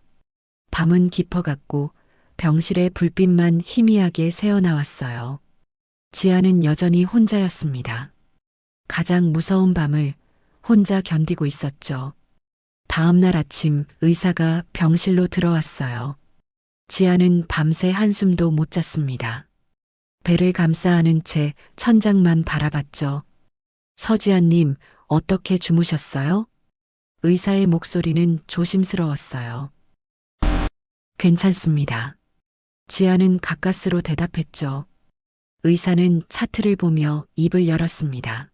B: 밤은 깊어갔고 병실의 불빛만 희미하게 새어나왔어요. 지아는 여전히 혼자였습니다. 가장 무서운 밤을 혼자 견디고 있었죠. 다음 날 아침 의사가 병실로 들어왔어요. 지아는 밤새 한숨도 못 잤습니다. 배를 감싸 안은 채 천장만 바라봤죠. 서지아님, 어떻게 주무셨어요? 의사의 목소리는 조심스러웠어요. 괜찮습니다. 지아는 가까스로 대답했죠. 의사는 차트를 보며 입을 열었습니다.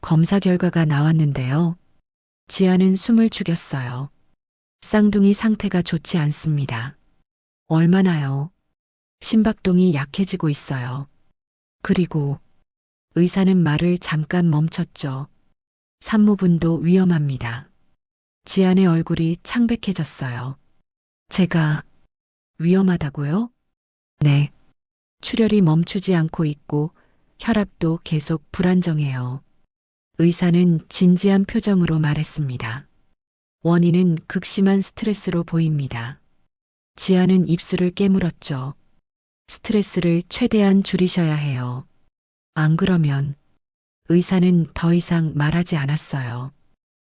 B: 검사 결과가 나왔는데요. 지아는 숨을 죽였어요. 쌍둥이 상태가 좋지 않습니다. 얼마나요? 심박동이 약해지고 있어요. 그리고 의사는 말을 잠깐 멈췄죠. 산모분도 위험합니다. 지안의 얼굴이 창백해졌어요. 제가 위험하다고요? 네. 출혈이 멈추지 않고 있고 혈압도 계속 불안정해요. 의사는 진지한 표정으로 말했습니다. 원인은 극심한 스트레스로 보입니다. 지아는 입술을 깨물었죠. 스트레스를 최대한 줄이셔야 해요. 안 그러면 의사는 더 이상 말하지 않았어요.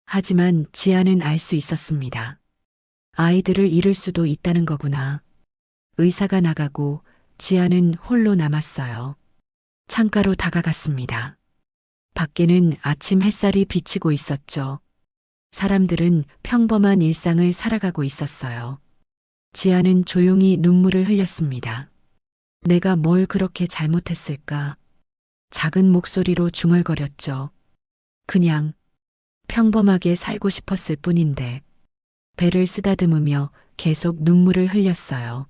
B: 하지만 지아는 알 수 있었습니다. 아이들을 잃을 수도 있다는 거구나. 의사가 나가고 지아는 홀로 남았어요. 창가로 다가갔습니다. 밖에는 아침 햇살이 비치고 있었죠. 사람들은 평범한 일상을 살아가고 있었어요. 지아는 조용히 눈물을 흘렸습니다. 내가 뭘 그렇게 잘못했을까? 작은 목소리로 중얼거렸죠. 그냥 평범하게 살고 싶었을 뿐인데. 배를 쓰다듬으며 계속 눈물을 흘렸어요.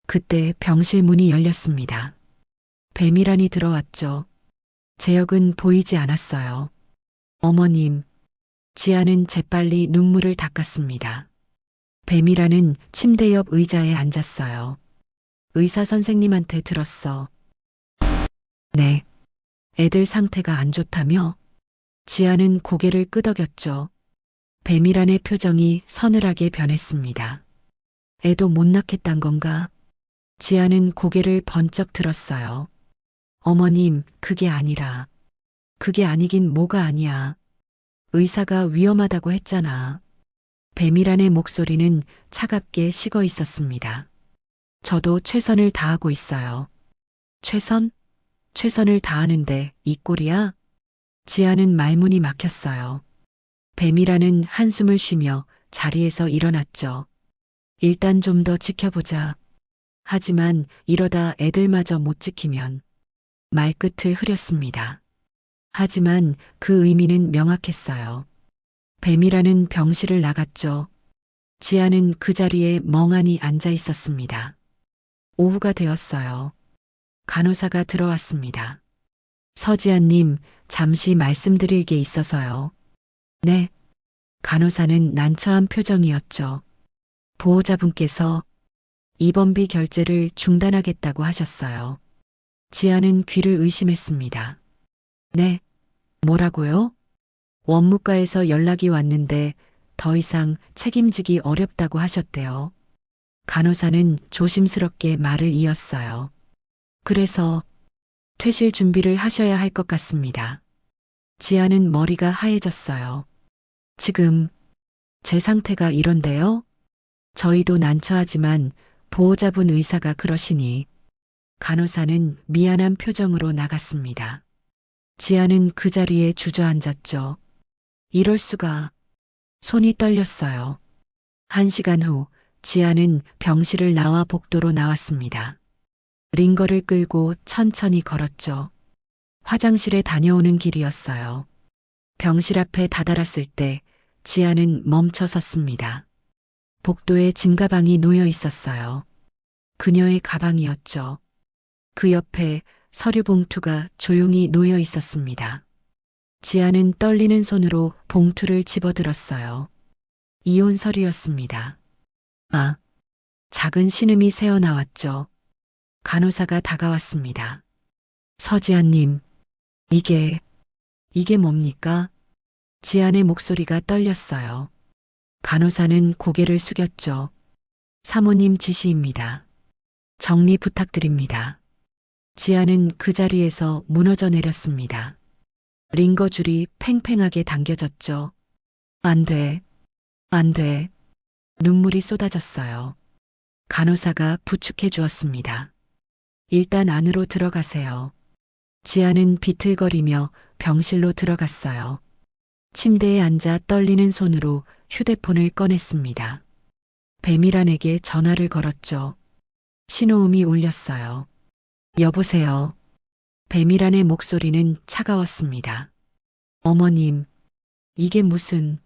B: 그때 병실 문이 열렸습니다. 뱀이란이 들어왔죠. 재혁은 보이지 않았어요. 어머님, 지아는 재빨리 눈물을 닦았습니다. 뱀이란은 침대 옆 의자에 앉았어요. 의사 선생님한테 들었어. 네. 애들 상태가 안 좋다며? 지아는 고개를 끄덕였죠. 뱀이란의 표정이 서늘하게 변했습니다. 애도 못 낳겠단 건가? 지아는 고개를 번쩍 들었어요. 어머님, 그게 아니라. 그게 아니긴 뭐가 아니야. 의사가 위험하다고 했잖아. 뱀이란의 목소리는 차갑게 식어 있었습니다. 저도 최선을 다하고 있어요. 최선? 최선을 다하는데 이 꼴이야? 지아는 말문이 막혔어요. 뱀이란은 한숨을 쉬며 자리에서 일어났죠. 일단 좀 더 지켜보자. 하지만 이러다 애들마저 못 지키면. 말끝을 흐렸습니다. 하지만 그 의미는 명확했어요. 뱀이란은 병실을 나갔죠. 지아는 그 자리에 멍하니 앉아 있었습니다. 오후가 되었어요. 간호사가 들어왔습니다. 서지아님, 잠시 말씀드릴 게 있어서요. 네. 간호사는 난처한 표정이었죠. 보호자분께서 입원비 결제를 중단하겠다고 하셨어요. 지아는 귀를 의심했습니다. 네. 뭐라고요? 원무과에서 연락이 왔는데 더 이상 책임지기 어렵다고 하셨대요. 간호사는 조심스럽게 말을 이었어요. 그래서 퇴실 준비를 하셔야 할 것 같습니다. 지아는 머리가 하얘졌어요. 지금 제 상태가 이런데요? 저희도 난처하지만 보호자분 의사가 그러시니 간호사는 미안한 표정으로 나갔습니다. 지아는 그 자리에 주저앉았죠. 이럴 수가. 손이 떨렸어요. 1시간 후 지아는 병실을 나와 복도로 나왔습니다. 링거를 끌고 천천히 걸었죠. 화장실에 다녀오는 길이었어요. 병실 앞에 다다랐을 때 지아는 멈춰 섰습니다. 복도에 짐가방이 놓여 있었어요. 그녀의 가방이었죠. 그 옆에 서류 봉투가 조용히 놓여 있었습니다. 지아는 떨리는 손으로 봉투를 집어들었어요. 이혼 서류였습니다. 아, 작은 신음이 새어나왔죠. 간호사가 다가왔습니다. 서지아님, 이게 뭡니까? 지안의 목소리가 떨렸어요. 간호사는 고개를 숙였죠. 사모님 지시입니다. 정리 부탁드립니다. 지안은 그 자리에서 무너져 내렸습니다. 링거 줄이 팽팽하게 당겨졌죠. 안 돼. 안 돼. 눈물이 쏟아졌어요. 간호사가 부축해 주었습니다. 일단 안으로 들어가세요. 지아는 비틀거리며 병실로 들어갔어요. 침대에 앉아 떨리는 손으로 휴대폰을 꺼냈습니다. 배미란에게 전화를 걸었죠. 신호음이 울렸어요. 여보세요. 배미란의 목소리는 차가웠습니다. 어머님, 이게 무슨...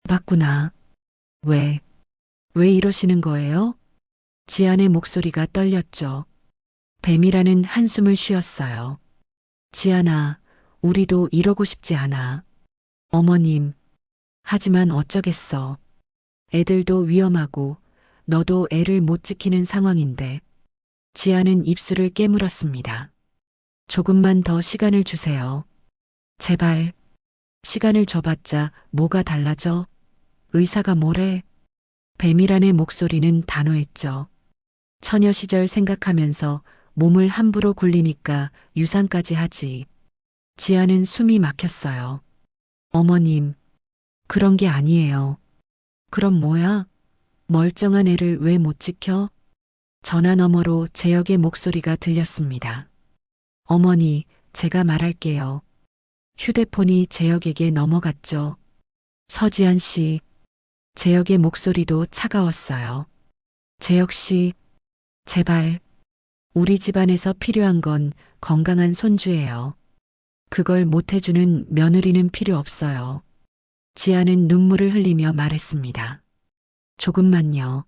B: 맞구나. 왜 이러시는 거예요? 지안의 목소리가 떨렸죠. 배미란은 한숨을 쉬었어요. 지안아, 우리도 이러고 싶지 않아. 어머님, 하지만 어쩌겠어. 애들도 위험하고 너도 애를 못 지키는 상황인데. 지안은 입술을 깨물었습니다. 조금만 더 시간을 주세요. 제발. 시간을 줘봤자 뭐가 달라져? 의사가 뭐래? 배미란의 목소리는 단호했죠. 처녀 시절 생각하면서 몸을 함부로 굴리니까 유산까지 하지. 지아는 숨이 막혔어요. 어머님, 그런 게 아니에요. 그럼 뭐야? 멀쩡한 애를 왜 못 지켜? 전화 너머로 재혁의 목소리가 들렸습니다. 어머니, 제가 말할게요. 휴대폰이 재혁에게 넘어갔죠. 서지안 씨, 재혁의 목소리도 차가웠어요. 재혁 씨, 제발. 우리 집안에서 필요한 건 건강한 손주예요. 그걸 못해주는 며느리는 필요 없어요. 지아는 눈물을 흘리며 말했습니다. 조금만요.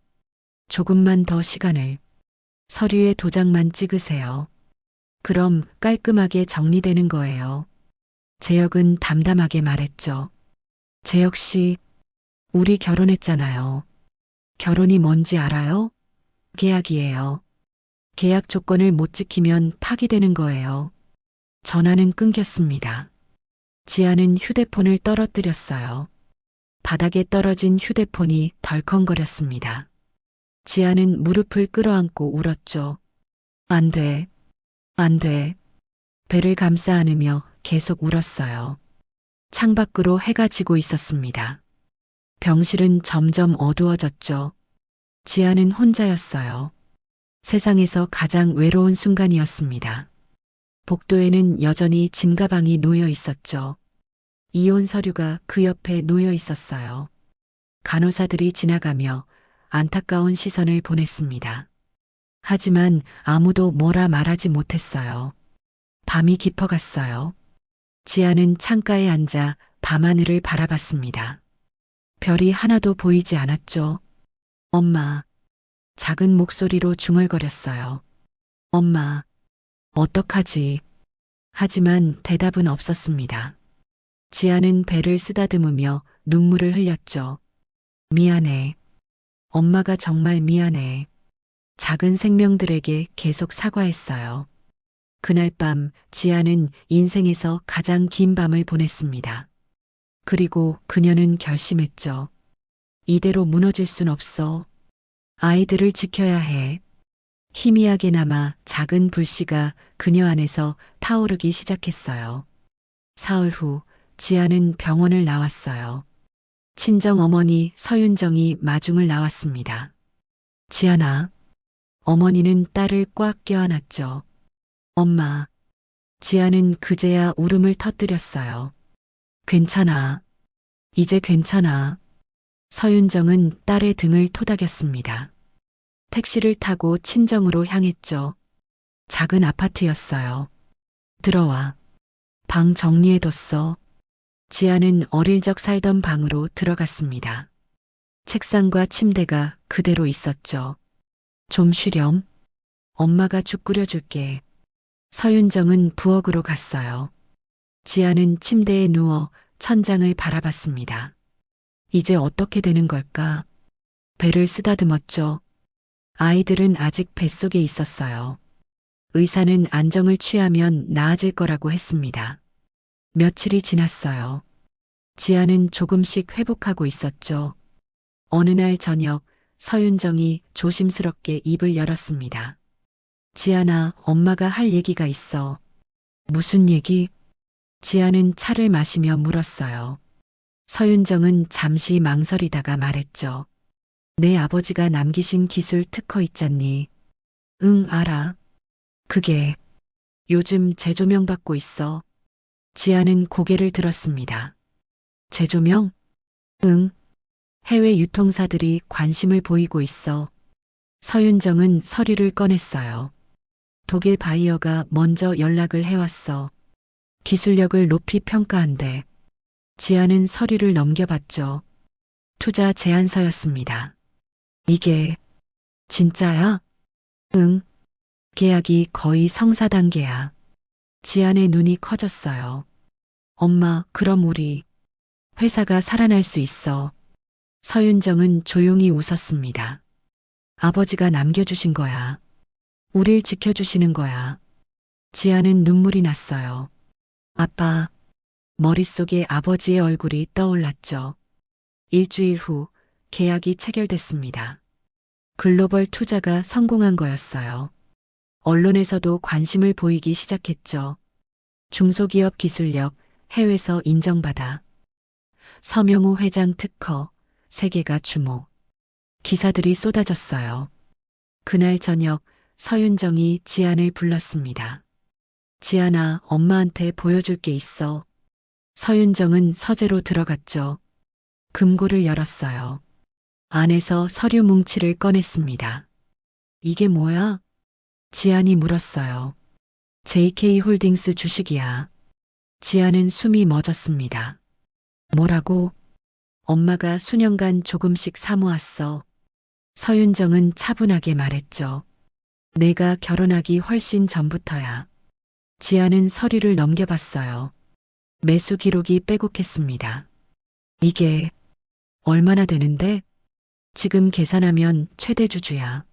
B: 조금만 더 시간을. 서류에 도장만 찍으세요. 그럼 깔끔하게 정리되는 거예요. 재혁은 담담하게 말했죠. 재혁 씨, 우리 결혼했잖아요. 결혼이 뭔지 알아요? 계약이에요. 계약 조건을 못 지키면 파기되는 거예요. 전화는 끊겼습니다. 지아는 휴대폰을 떨어뜨렸어요. 바닥에 떨어진 휴대폰이 덜컹거렸습니다. 지아는 무릎을 끌어안고 울었죠. 안 돼. 안 돼. 배를 감싸 안으며 계속 울었어요. 창밖으로 해가 지고 있었습니다. 병실은 점점 어두워졌죠. 지아는 혼자였어요. 세상에서 가장 외로운 순간이었습니다. 복도에는 여전히 짐가방이 놓여 있었죠. 이혼 서류가 그 옆에 놓여 있었어요. 간호사들이 지나가며 안타까운 시선을 보냈습니다. 하지만 아무도 뭐라 말하지 못했어요. 밤이 깊어갔어요. 지아는 창가에 앉아 밤하늘을 바라봤습니다. 별이 하나도 보이지 않았죠. 엄마. 작은 목소리로 중얼거렸어요. 엄마, 어떡하지? 하지만 대답은 없었습니다. 지아는 배를 쓰다듬으며 눈물을 흘렸죠. 미안해. 엄마가 정말 미안해. 작은 생명들에게 계속 사과했어요. 그날 밤 지아는 인생에서 가장 긴 밤을 보냈습니다. 그리고 그녀는 결심했죠. 이대로 무너질 순 없어. 아이들을 지켜야 해. 희미하게나마 작은 불씨가 그녀 안에서 타오르기 시작했어요. 사흘 후 지아는 병원을 나왔어요. 친정 어머니 서윤정이 마중을 나왔습니다. 지아나. 어머니는 딸을 꽉 껴안았죠. 엄마. 지아는 그제야 울음을 터뜨렸어요. 괜찮아. 이제 괜찮아. 서윤정은 딸의 등을 토닥였습니다. 택시를 타고 친정으로 향했죠. 작은 아파트였어요. 들어와. 방 정리해뒀어. 지아는 어릴 적 살던 방으로 들어갔습니다. 책상과 침대가 그대로 있었죠. 좀 쉬렴. 엄마가 죽 끓여줄게. 서윤정은 부엌으로 갔어요. 지아는 침대에 누워 천장을 바라봤습니다. 이제 어떻게 되는 걸까? 배를 쓰다듬었죠. 아이들은 아직 뱃속에 있었어요. 의사는 안정을 취하면 나아질 거라고 했습니다. 며칠이 지났어요. 지아는 조금씩 회복하고 있었죠. 어느 날 저녁 서윤정이 조심스럽게 입을 열었습니다. 지아나, 엄마가 할 얘기가 있어. 무슨 얘기? 지아는 차를 마시며 물었어요. 서윤정은 잠시 망설이다가 말했죠. 내 아버지가 남기신 기술 특허 있잖니. 응, 알아. 그게 요즘 재조명 받고 있어. 지아는 고개를 들었습니다. 재조명? 응. 해외 유통사들이 관심을 보이고 있어. 서윤정은 서류를 꺼냈어요. 독일 바이어가 먼저 연락을 해왔어. 기술력을 높이 평가한대. 지아는 서류를 넘겨봤죠. 투자 제안서였습니다. 이게 진짜야? 응. 계약이 거의 성사 단계야. 지안의 눈이 커졌어요. 엄마, 그럼 우리 회사가 살아날 수 있어. 서윤정은 조용히 웃었습니다. 아버지가 남겨주신 거야. 우릴 지켜주시는 거야. 지아는 눈물이 났어요. 아빠. 머릿속에 아버지의 얼굴이 떠올랐죠. 일주일 후 계약이 체결됐습니다. 글로벌 투자가 성공한 거였어요. 언론에서도 관심을 보이기 시작했죠. 중소기업 기술력, 해외에서 인정받아. 서명우 회장 특허, 세계가 주목. 기사들이 쏟아졌어요. 그날 저녁 서윤정이 지안을 불렀습니다. 지안아, 엄마한테 보여줄 게 있어. 서윤정은 서재로 들어갔죠. 금고를 열었어요. 안에서 서류 뭉치를 꺼냈습니다. 이게 뭐야? 지안이 물었어요. JK홀딩스 주식이야. 지안은 숨이 멎었습니다. 뭐라고? 엄마가 수년간 조금씩 사모았어. 서윤정은 차분하게 말했죠. 내가 결혼하기 훨씬 전부터야. 지아는 서류를 넘겨봤어요. 매수 기록이 빼곡했습니다. 이게 얼마나 되는데? 지금 계산하면 최대 주주야.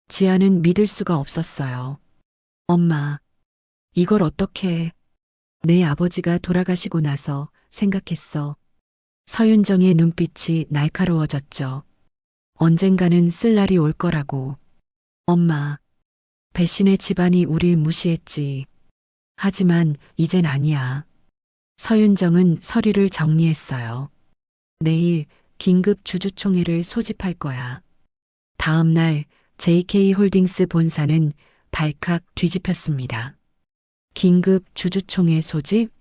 B: 지아는 믿을 수가 없었어요. 엄마, 이걸 어떻게 해? 내 아버지가 돌아가시고 나서 생각했어. 서윤정의 눈빛이 날카로워졌죠. 언젠가는 쓸 날이 올 거라고. 엄마, 배신의 집안이 우릴 무시했지. 하지만 이젠 아니야. 서윤정은 서류를 정리했어요. 내일 긴급 주주총회를 소집할 거야. 다음 날 JK홀딩스 본사는 발칵 뒤집혔습니다. 긴급 주주총회 소집?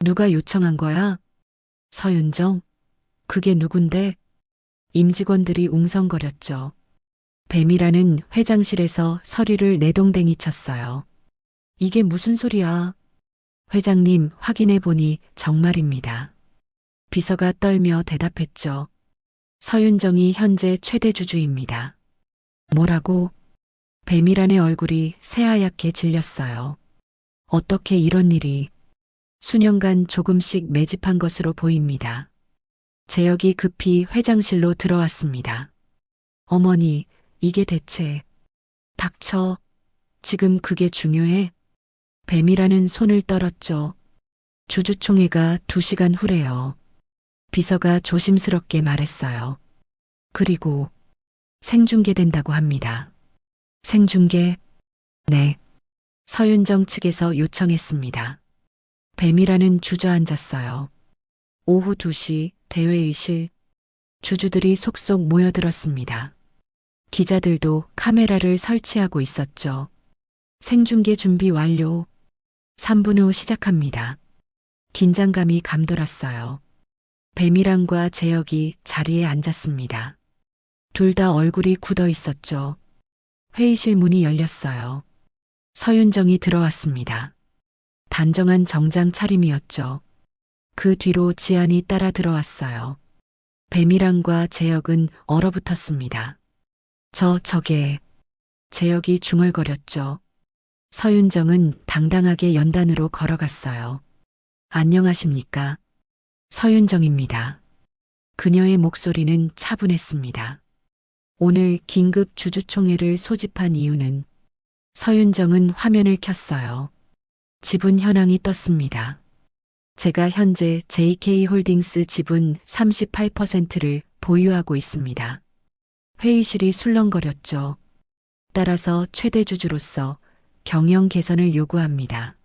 B: 누가 요청한 거야? 서윤정? 그게 누군데? 임직원들이 웅성거렸죠. 뱀이라는 회장실에서 서류를 내동댕이 쳤어요. 이게 무슨 소리야? 회장님, 확인해 보니 정말입니다. 비서가 떨며 대답했죠. 서윤정이 현재 최대 주주입니다. 뭐라고? 뱀이란의 얼굴이 새하얗게 질렸어요. 어떻게 이런 일이 수년간 조금씩 매집한 것으로 보입니다. 재혁이 급히 회장실로 들어왔습니다. 어머니, 이게 대체. 닥쳐. 지금 그게 중요해? 뱀이라는 손을 떨었죠. 주주총회가 2시간 후래요. 비서가 조심스럽게 말했어요. 그리고 생중계된다고 합니다. 생중계? 네. 서윤정 측에서 요청했습니다. 뱀이라는 주저앉았어요. 오후 2시 대회의실. 주주들이 속속 모여들었습니다. 기자들도 카메라를 설치하고 있었죠. 생중계 준비 완료. 3분 후 시작합니다. 긴장감이 감돌았어요. 뱀이랑과 재혁이 자리에 앉았습니다. 둘 다 얼굴이 굳어 있었죠. 회의실 문이 열렸어요. 서윤정이 들어왔습니다. 단정한 정장 차림이었죠. 그 뒤로 지안이 따라 들어왔어요. 뱀이랑과 재혁은 얼어붙었습니다. 저게. 재혁이 중얼거렸죠. 서윤정은 당당하게 연단으로 걸어갔어요. 안녕하십니까? 서윤정입니다. 그녀의 목소리는 차분했습니다. 오늘 긴급 주주총회를 소집한 이유는 서윤정은 화면을 켰어요. 지분 현황이 떴습니다. 제가 현재 JK홀딩스 지분 38%를 보유하고 있습니다. 회의실이 술렁거렸죠. 따라서 최대 주주로서 경영 개선을 요구합니다.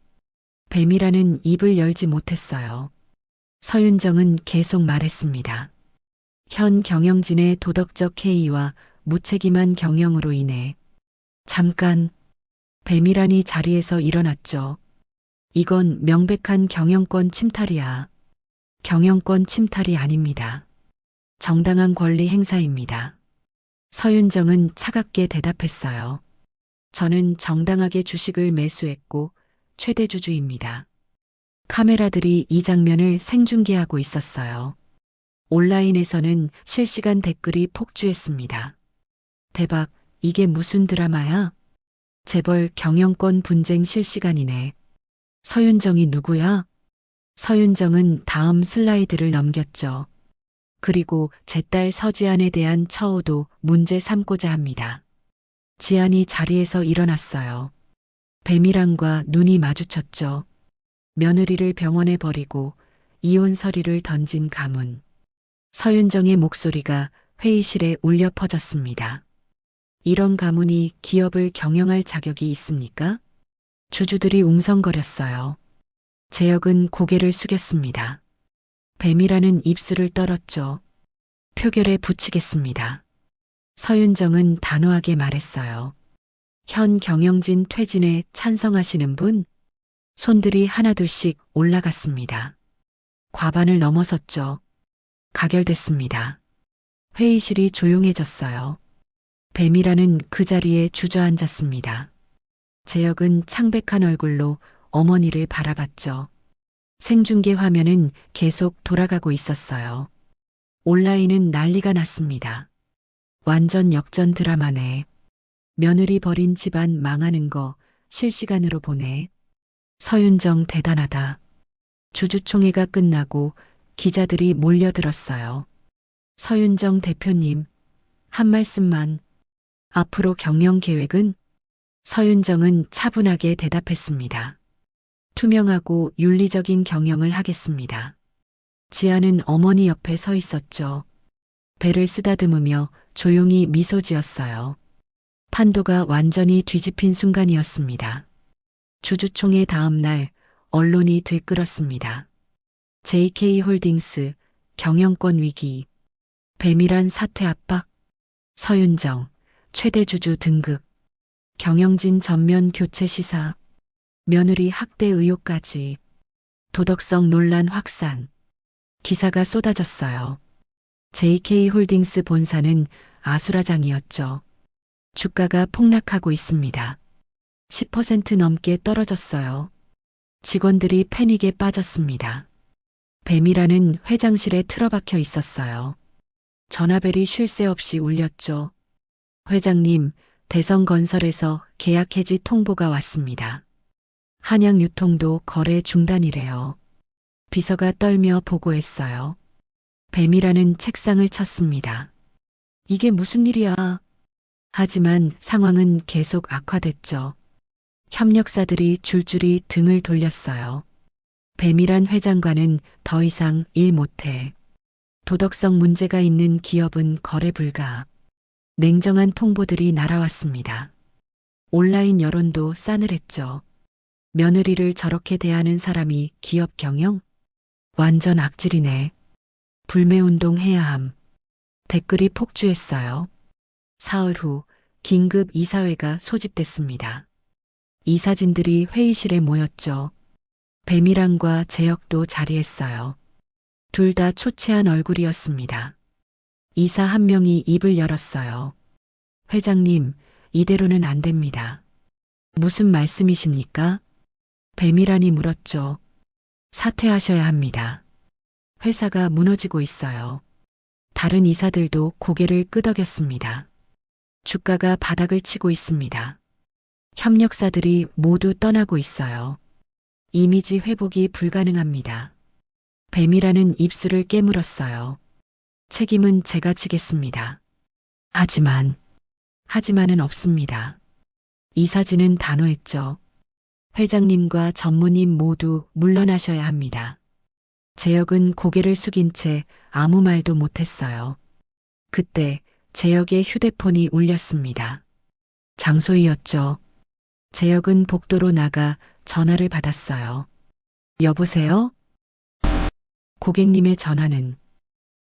B: 뱀이라는 입을 열지 못했어요. 서윤정은 계속 말했습니다. 현 경영진의 도덕적 해이와 무책임한 경영으로 인해 잠깐 뱀이란이 자리에서 일어났죠. 이건 명백한 경영권 침탈이야. 경영권 침탈이 아닙니다. 정당한 권리 행사입니다. 서윤정은 차갑게 대답했어요. 저는 정당하게 주식을 매수했고 최대 주주입니다. 카메라들이 이 장면을 생중계하고 있었어요. 온라인에서는 실시간 댓글이 폭주했습니다. 대박, 이게 무슨 드라마야? 재벌 경영권 분쟁 실시간이네. 서윤정이 누구야? 서윤정은 다음 슬라이드를 넘겼죠. 그리고 제 딸 서지안에 대한 처우도 문제 삼고자 합니다. 지안이 자리에서 일어났어요. 뱀이랑과 눈이 마주쳤죠. 며느리를 병원에 버리고 이혼 서류를 던진 가문. 서윤정의 목소리가 회의실에 울려 퍼졌습니다. 이런 가문이 기업을 경영할 자격이 있습니까? 주주들이 웅성거렸어요. 재혁은 고개를 숙였습니다. 뱀이라는 입술을 떨었죠. 표결에 붙이겠습니다. 서윤정은 단호하게 말했어요. 현 경영진 퇴진에 찬성하시는 분? 손들이 하나둘씩 올라갔습니다. 과반을 넘어섰죠. 가결됐습니다. 회의실이 조용해졌어요. 뱀이라는 그 자리에 주저앉았습니다. 재혁은 창백한 얼굴로 어머니를 바라봤죠. 생중계 화면은 계속 돌아가고 있었어요. 온라인은 난리가 났습니다. 완전 역전 드라마네. 며느리 버린 집안 망하는 거 실시간으로 보네. 서윤정 대단하다. 주주총회가 끝나고 기자들이 몰려들었어요. 서윤정 대표님, 한 말씀만. 앞으로 경영 계획은? 서윤정은 차분하게 대답했습니다. 투명하고 윤리적인 경영을 하겠습니다. 지아는 어머니 옆에 서 있었죠. 배를 쓰다듬으며 조용히 미소 지었어요. 판도가 완전히 뒤집힌 순간이었습니다. 주주총회 다음 날 언론이 들끓었습니다. JK홀딩스 경영권 위기, 뱀이란 사퇴 압박, 서윤정 최대 주주 등극, 경영진 전면 교체 시사, 며느리 학대 의혹까지, 도덕성 논란 확산, 기사가 쏟아졌어요. JK홀딩스 본사는 아수라장이었죠. 주가가 폭락하고 있습니다. 10% 넘게 떨어졌어요. 직원들이 패닉에 빠졌습니다. 뱀이라는 회장실에 틀어박혀 있었어요. 전화벨이 쉴 새 없이 울렸죠. 회장님, 대성건설에서 계약 해지 통보가 왔습니다. 한양 유통도 거래 중단이래요. 비서가 떨며 보고했어요. 뱀이라는 책상을 쳤습니다. 이게 무슨 일이야? 하지만 상황은 계속 악화됐죠. 협력사들이 줄줄이 등을 돌렸어요. 뱀이란 회장과는 더 이상 일 못해. 도덕성 문제가 있는 기업은 거래 불가. 냉정한 통보들이 날아왔습니다. 온라인 여론도 싸늘했죠. 며느리를 저렇게 대하는 사람이 기업 경영? 완전 악질이네. 불매운동 해야 함. 댓글이 폭주했어요. 사흘 후 긴급 이사회가 소집됐습니다. 이사진들이 회의실에 모였죠. 뱀이랑과 재혁도 자리했어요. 둘 다 초췌한 얼굴이었습니다. 이사 한 명이 입을 열었어요. 회장님, 이대로는 안 됩니다. 무슨 말씀이십니까? 뱀이란이 물었죠. 사퇴하셔야 합니다. 회사가 무너지고 있어요. 다른 이사들도 고개를 끄덕였습니다. 주가가 바닥을 치고 있습니다. 협력사들이 모두 떠나고 있어요. 이미지 회복이 불가능합니다. 뱀이라는 입술을 깨물었어요. 책임은 제가 지겠습니다. 하지만은 없습니다. 이사진은 단호했죠. 회장님과 전무님 모두 물러나셔야 합니다. 재혁은 고개를 숙인 채 아무 말도 못했어요. 그때 재혁의 휴대폰이 울렸습니다. 장소희였죠. 재혁은 복도로 나가 전화를 받았어요. 여보세요? 고객님의 전화는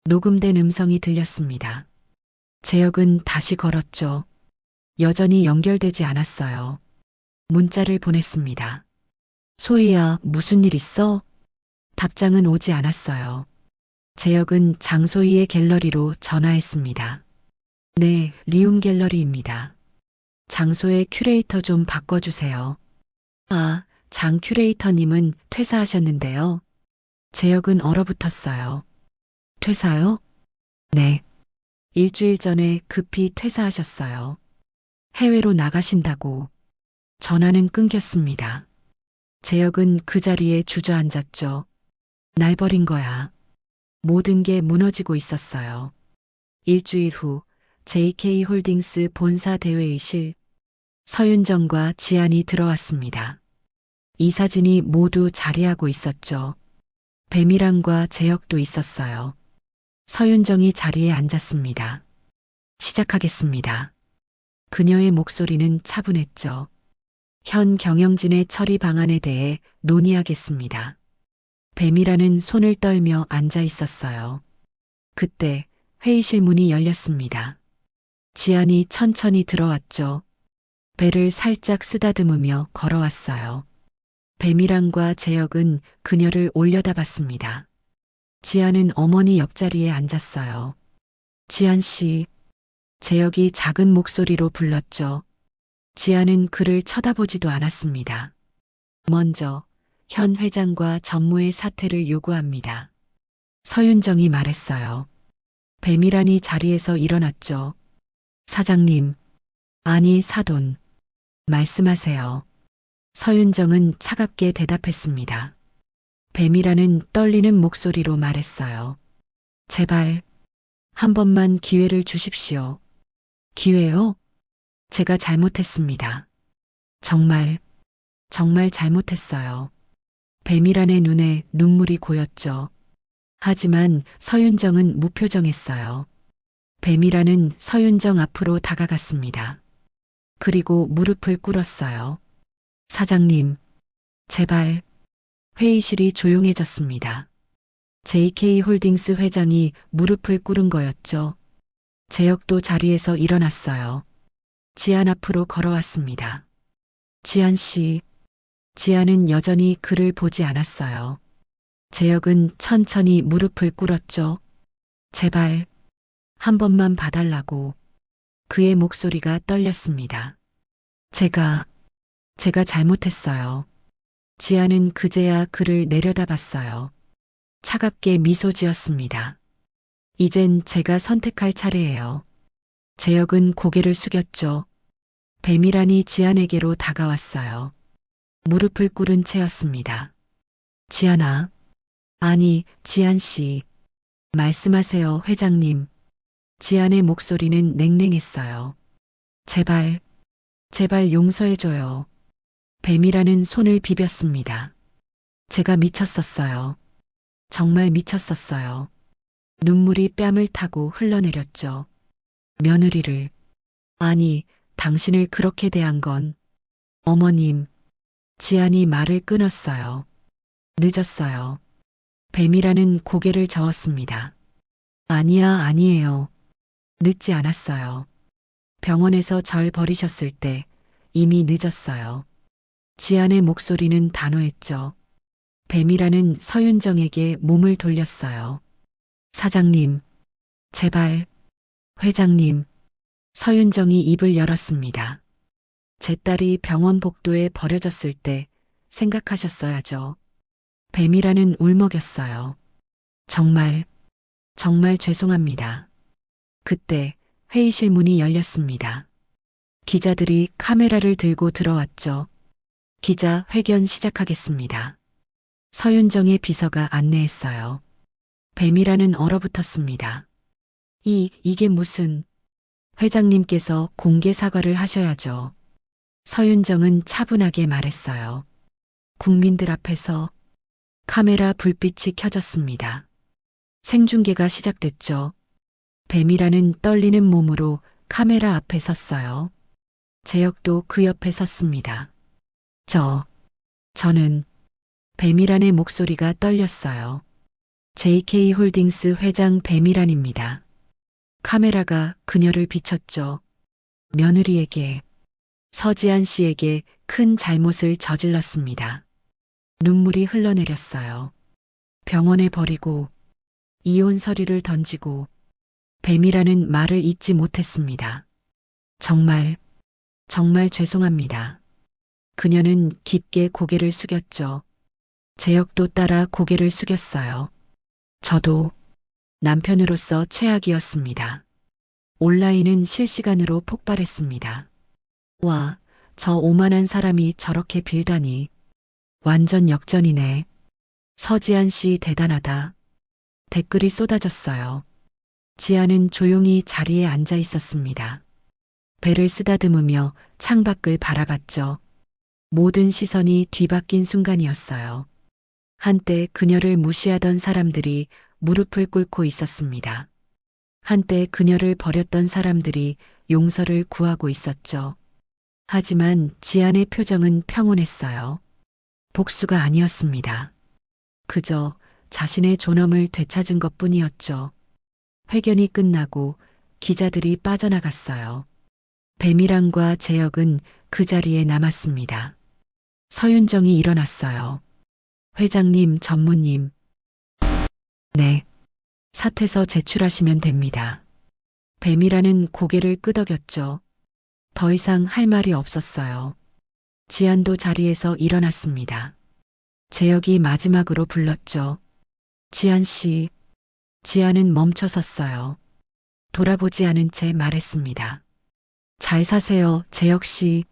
B: 녹음된 음성이 들렸습니다. 재혁은 다시 걸었죠. 여전히 연결되지 않았어요. 문자를 보냈습니다. 소희야, 무슨 일 있어? 답장은 오지 않았어요. 재혁은 장소희의 갤러리로 전화했습니다. 네, 리움 갤러리입니다. 장소의 큐레이터 좀 바꿔주세요. 아, 장 큐레이터님은 퇴사하셨는데요. 재혁은 얼어붙었어요. 퇴사요? 네. 일주일 전에 급히 퇴사하셨어요. 해외로 나가신다고. 전화는 끊겼습니다. 재혁은 그 자리에 주저앉았죠. 날 버린 거야. 모든 게 무너지고 있었어요. 일주일 후 JK홀딩스 본사 대회의실 서윤정과 지안이 들어왔습니다. 이사진이 모두 자리하고 있었죠. 뱀이랑과 재혁도 있었어요. 서윤정이 자리에 앉았습니다. 시작하겠습니다. 그녀의 목소리는 차분했죠. 현 경영진의 처리 방안에 대해 논의하겠습니다. 뱀이라는 손을 떨며 앉아 있었어요. 그때 회의실 문이 열렸습니다. 지안이 천천히 들어왔죠. 배를 살짝 쓰다듬으며 걸어왔어요. 뱀이랑과 재혁은 그녀를 올려다봤습니다. 지안은 어머니 옆자리에 앉았어요. 지안 씨. 재혁이 작은 목소리로 불렀죠. 지안은 그를 쳐다보지도 않았습니다. 먼저 현 회장과 전무의 사퇴를 요구합니다. 서윤정이 말했어요. 뱀이란이 자리에서 일어났죠. 사장님, 아니 사돈, 말씀하세요. 서윤정은 차갑게 대답했습니다. 뱀이라는 떨리는 목소리로 말했어요. 제발, 한 번만 기회를 주십시오. 기회요? 제가 잘못했습니다. 정말 잘못했어요. 뱀이란의 눈에 눈물이 고였죠. 하지만 서윤정은 무표정했어요. 뱀이란은 서윤정 앞으로 다가갔습니다. 그리고 무릎을 꿇었어요. 사장님, 제발. 회의실이 조용해졌습니다. JK홀딩스 회장이 무릎을 꿇은 거였죠. 재혁도 자리에서 일어났어요. 지안 앞으로 걸어왔습니다. 지안 씨. 지안은 여전히 그를 보지 않았어요. 재혁은 천천히 무릎을 꿇었죠. 제발, 한 번만 봐달라고. 그의 목소리가 떨렸습니다. 제가 잘못했어요. 지안은 그제야 그를 내려다봤어요. 차갑게 미소 지었습니다. 이젠 제가 선택할 차례예요. 재혁은 고개를 숙였죠. 뱀이란이 지안에게로 다가왔어요. 무릎을 꿇은 채였습니다. 지안아. 아니, 지안 씨. 말씀하세요, 회장님. 지안의 목소리는 냉랭했어요. 제발, 제발 용서해줘요. 뱀이라는 손을 비볐습니다. 제가 미쳤었어요. 정말 미쳤었어요. 눈물이 뺨을 타고 흘러내렸죠. 며느리를, 아니, 당신을 그렇게 대한 건, 어머님, 지안이 말을 끊었어요. 늦었어요. 뱀이라는 고개를 저었습니다. 아니야, 아니에요. 늦지 않았어요. 병원에서 절 버리셨을 때 이미 늦었어요. 지안의 목소리는 단호했죠. 뱀이라는 서윤정에게 몸을 돌렸어요. 사장님, 제발, 회장님. 서윤정이 입을 열었습니다. 제 딸이 병원 복도에 버려졌을 때 생각하셨어야죠. 뱀이라는 울먹였어요. 정말, 정말 죄송합니다. 그때 회의실 문이 열렸습니다. 기자들이 카메라를 들고 들어왔죠. 기자 회견 시작하겠습니다. 서윤정의 비서가 안내했어요. 뱀이라는 얼어붙었습니다. 이게 무슨... 회장님께서 공개 사과를 하셔야죠. 서윤정은 차분하게 말했어요. 국민들 앞에서. 카메라 불빛이 켜졌습니다. 생중계가 시작됐죠. 뱀이라는 떨리는 몸으로 카메라 앞에 섰어요. 재혁도 그 옆에 섰습니다. 저는 뱀이란의 목소리가 떨렸어요. JK홀딩스 회장 뱀이란입니다. 카메라가 그녀를 비췄죠. 며느리에게, 서지안 씨에게 큰 잘못을 저질렀습니다. 눈물이 흘러내렸어요. 병원에 버리고 이혼 서류를 던지고 뱀이라는 말을 잊지 못했습니다. 정말 죄송합니다. 그녀는 깊게 고개를 숙였죠. 재혁도 따라 고개를 숙였어요. 저도 남편으로서 최악이었습니다. 온라인은 실시간으로 폭발했습니다. 와, 저 오만한 사람이 저렇게 빌다니. 완전 역전이네. 서지안 씨 대단하다. 댓글이 쏟아졌어요. 지안은 조용히 자리에 앉아 있었습니다. 배를 쓰다듬으며 창밖을 바라봤죠. 모든 시선이 뒤바뀐 순간이었어요. 한때 그녀를 무시하던 사람들이 무릎을 꿇고 있었습니다. 한때 그녀를 버렸던 사람들이 용서를 구하고 있었죠. 하지만 지안의 표정은 평온했어요. 복수가 아니었습니다. 그저 자신의 존엄을 되찾은 것뿐이었죠. 회견이 끝나고 기자들이 빠져나갔어요. 뱀이랑과 재혁은 그 자리에 남았습니다. 서윤정이 일어났어요. 회장님, 전무님. 네. 사퇴서 제출하시면 됩니다. 뱀이라는 고개를 끄덕였죠. 더 이상 할 말이 없었어요. 지안도 자리에서 일어났습니다. 재혁이 마지막으로 불렀죠. 지안 씨. 지안은 멈춰 섰어요. 돌아보지 않은 채 말했습니다. 잘 사세요, 재혁 씨.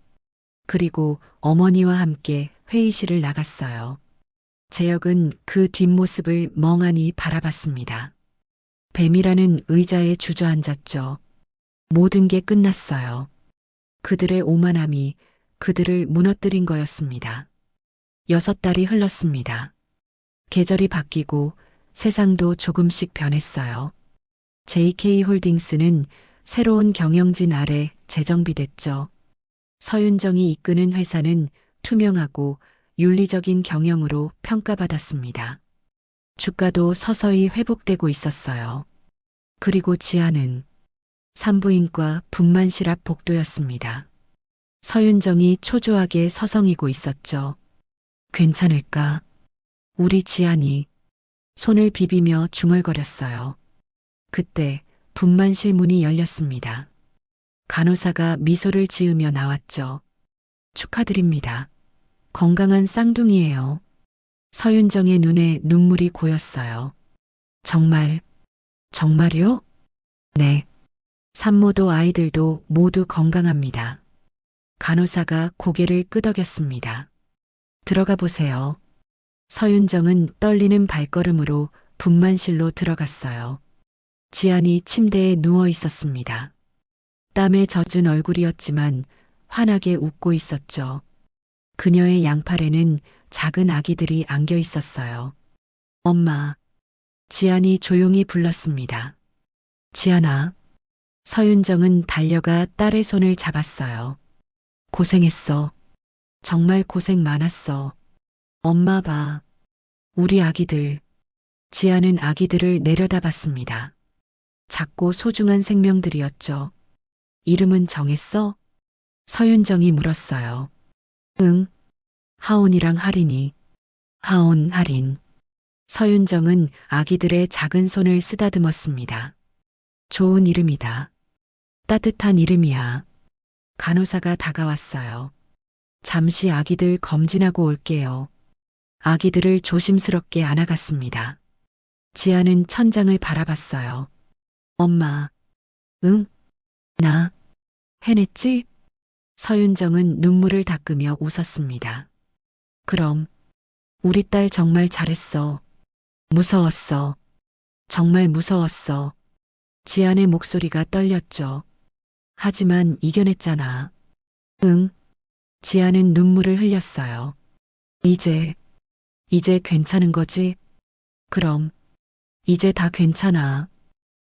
B: 그리고 어머니와 함께 회의실을 나갔어요. 재혁은 그 뒷모습을 멍하니 바라봤습니다. 뱀이라는 의자에 주저앉았죠. 모든 게 끝났어요. 그들의 오만함이 그들을 무너뜨린 거였습니다. 6달이 흘렀습니다. 계절이 바뀌고 세상도 조금씩 변했어요. JK홀딩스는 새로운 경영진 아래 재정비됐죠. 서윤정이 이끄는 회사는 투명하고 윤리적인 경영으로 평가받았습니다. 주가도 서서히 회복되고 있었어요. 그리고 지안은 산부인과 분만실 앞 복도였습니다. 서윤정이 초조하게 서성이고 있었죠. 괜찮을까? 우리 지안이 손을 비비며 중얼거렸어요. 그때 분만실 문이 열렸습니다. 간호사가 미소를 지으며 나왔죠. 축하드립니다. 건강한 쌍둥이에요. 서윤정의 눈에 눈물이 고였어요. 정말요? 네. 산모도 아이들도 모두 건강합니다. 간호사가 고개를 끄덕였습니다. 들어가 보세요. 서윤정은 떨리는 발걸음으로 분만실로 들어갔어요. 지안이 침대에 누워 있었습니다. 땀에 젖은 얼굴이었지만 환하게 웃고 있었죠. 그녀의 양팔에는 작은 아기들이 안겨 있었어요. 엄마. 지안이 조용히 불렀습니다. 지안아. 서윤정은 달려가 딸의 손을 잡았어요. 고생했어. 정말 고생 많았어. 엄마 봐. 우리 아기들. 지안은 아기들을 내려다봤습니다. 작고 소중한 생명들이었죠. 이름은 정했어? 서윤정이 물었어요. 응. 하온이랑 하린이. 하온, 하린. 서윤정은 아기들의 작은 손을 쓰다듬었습니다. 좋은 이름이다. 따뜻한 이름이야. 간호사가 다가왔어요. 잠시 아기들 검진하고 올게요. 아기들을 조심스럽게 안아갔습니다. 지아는 천장을 바라봤어요. 엄마. 응? 나. 해냈지? 서윤정은 눈물을 닦으며 웃었습니다. 그럼. 우리 딸 정말 잘했어. 무서웠어. 정말 무서웠어. 지안의 목소리가 떨렸죠. 하지만 이겨냈잖아. 응. 지안은 눈물을 흘렸어요. 이제 괜찮은 거지? 그럼. 이제 다 괜찮아.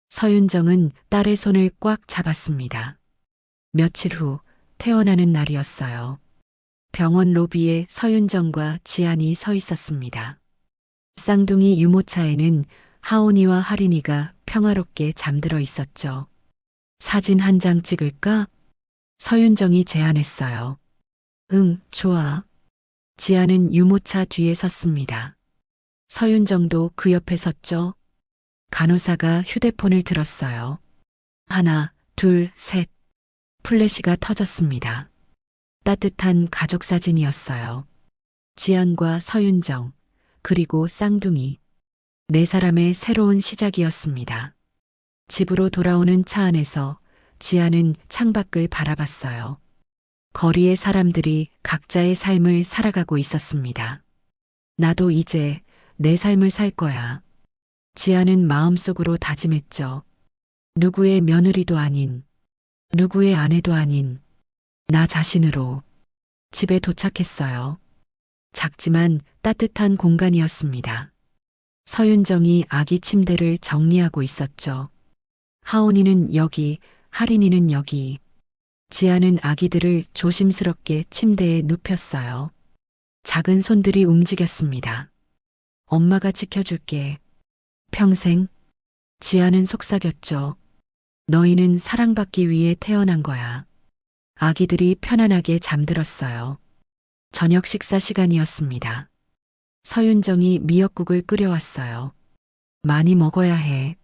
B: 서윤정은 딸의 손을 꽉 잡았습니다. 며칠 후 퇴원하는 날이었어요. 병원 로비에 서윤정과 지안이 서 있었습니다. 쌍둥이 유모차에는 하온이와 하린이가 평화롭게 잠들어 있었죠. 사진 한 장 찍을까? 서윤정이 제안했어요. 응, 좋아. 지아는 유모차 뒤에 섰습니다. 서윤정도 그 옆에 섰죠. 간호사가 휴대폰을 들었어요. 하나, 둘, 셋. 플래시가 터졌습니다. 따뜻한 가족 사진이었어요. 지안과 서윤정, 그리고 쌍둥이. 네 사람의 새로운 시작이었습니다. 집으로 돌아오는 차 안에서 지안은 창밖을 바라봤어요. 거리의 사람들이 각자의 삶을 살아가고 있었습니다. 나도 이제 내 삶을 살 거야. 지아는 마음속으로 다짐했죠. 누구의 며느리도 아닌, 누구의 아내도 아닌, 나 자신으로. 집에 도착했어요. 작지만 따뜻한 공간이었습니다. 서윤정이 아기 침대를 정리하고 있었죠. 하온이는 여기, 하린이는 여기. 지아는 아기들을 조심스럽게 침대에 눕혔어요. 작은 손들이 움직였습니다. 엄마가 지켜줄게. 평생. 지아는 속삭였죠. 너희는 사랑받기 위해 태어난 거야. 아기들이 편안하게 잠들었어요. 저녁 식사 시간이었습니다. 서윤정이 미역국을 끓여왔어요. 많이 먹어야 해.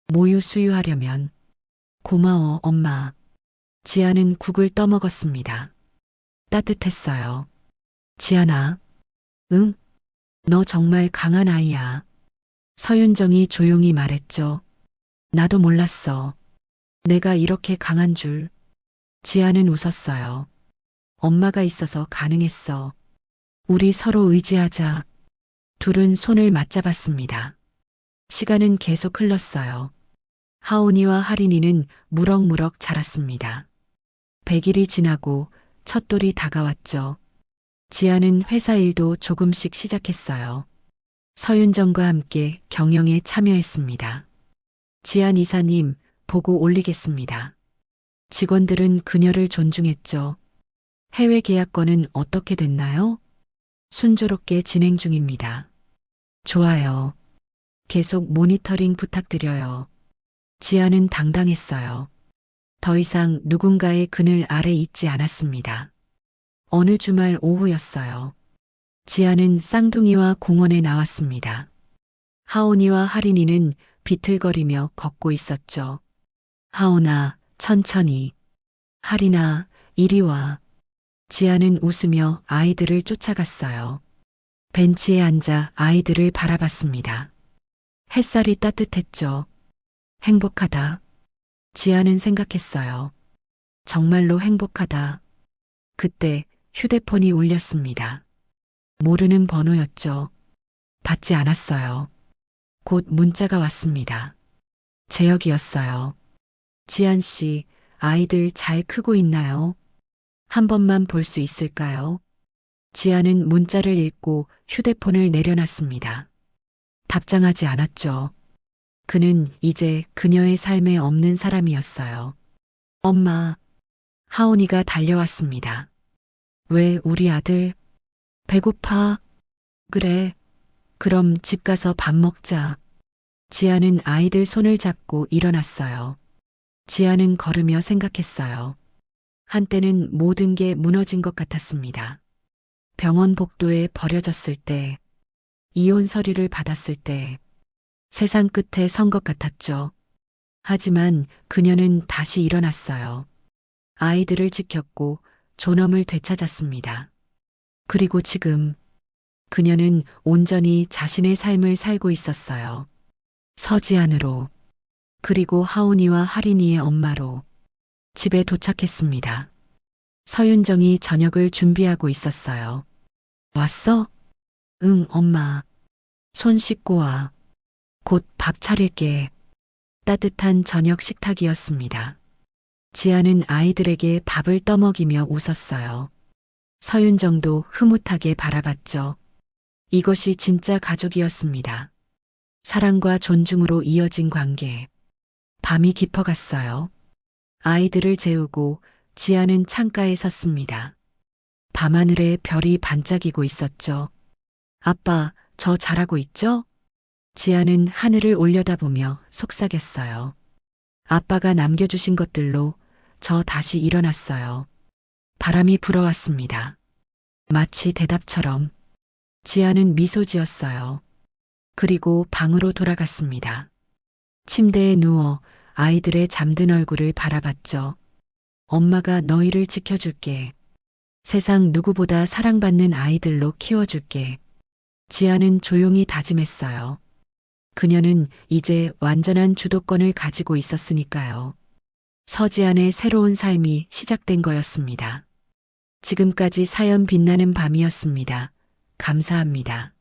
B: 모유 수유하려면. 고마워, 엄마. 지아는 국을 떠먹었습니다. 따뜻했어요. 지아나. 응? 너 정말 강한 아이야. 서윤정이 조용히 말했죠. 나도 몰랐어. 내가 이렇게 강한 줄. 지아는 웃었어요. 엄마가 있어서 가능했어. 우리 서로 의지하자. 둘은 손을 맞잡았습니다. 시간은 계속 흘렀어요. 하온이와 하린이는 무럭무럭 자랐습니다. 100일이 지나고 첫돌이 다가왔죠. 지아는 회사 일도 조금씩 시작했어요. 서윤정과 함께 경영에 참여했습니다. 지안 이사님, 보고 올리겠습니다. 직원들은 그녀를 존중했죠. 해외 계약권은 어떻게 됐나요? 순조롭게 진행 중입니다. 좋아요. 계속 모니터링 부탁드려요. 지아는 당당했어요. 더 이상 누군가의 그늘 아래 있지 않았습니다. 어느 주말 오후였어요. 지아는 쌍둥이와 공원에 나왔습니다. 하온이와 하린이는 비틀거리며 걷고 있었죠. 하온아, 천천히. 하린아, 이리 와. 지아는 웃으며 아이들을 쫓아갔어요. 벤치에 앉아 아이들을 바라봤습니다. 햇살이 따뜻했죠. 행복하다. 지아는 생각했어요. 정말로 행복하다. 그때 휴대폰이 울렸습니다. 모르는 번호였죠. 받지 않았어요. 곧 문자가 왔습니다. 재혁이었어요. 지안 씨, 아이들 잘 크고 있나요? 한 번만 볼 수 있을까요? 지안은 문자를 읽고 휴대폰을 내려놨습니다. 답장하지 않았죠. 그는 이제 그녀의 삶에 없는 사람이었어요. 엄마, 하온이가 달려왔습니다. 왜 우리 아들? 배고파? 그래. 그럼 집 가서 밥 먹자. 지아는 아이들 손을 잡고 일어났어요. 지아는 걸으며 생각했어요. 한때는 모든 게 무너진 것 같았습니다. 병원 복도에 버려졌을 때, 이혼 서류를 받았을 때, 세상 끝에 선 것 같았죠. 하지만 그녀는 다시 일어났어요. 아이들을 지켰고 존엄을 되찾았습니다. 그리고 지금 그녀는 온전히 자신의 삶을 살고 있었어요. 서지안으로, 그리고 하온이와 하린이의 엄마로 집에 도착했습니다. 서윤정이 저녁을 준비하고 있었어요. 왔어? 응, 엄마. 손 씻고 와. 곧 밥 차릴게. 따뜻한 저녁 식탁이었습니다. 지아는 아이들에게 밥을 떠먹이며 웃었어요. 서윤정도 흐뭇하게 바라봤죠. 이것이 진짜 가족이었습니다. 사랑과 존중으로 이어진 관계. 밤이 깊어갔어요. 아이들을 재우고 지아는 창가에 섰습니다. 밤하늘에 별이 반짝이고 있었죠. 아빠, 저 잘하고 있죠? 지아는 하늘을 올려다보며 속삭였어요. 아빠가 남겨주신 것들로 저 다시 일어났어요. 바람이 불어왔습니다. 마치 대답처럼. 지아는 미소 지었어요. 그리고 방으로 돌아갔습니다. 침대에 누워 아이들의 잠든 얼굴을 바라봤죠. 엄마가 너희를 지켜줄게. 세상 누구보다 사랑받는 아이들로 키워줄게. 지아는 조용히 다짐했어요. 그녀는 이제 완전한 주도권을 가지고 있었으니까요. 서지안의 새로운 삶이 시작된 거였습니다. 지금까지 사연 빛나는 밤이었습니다. 감사합니다.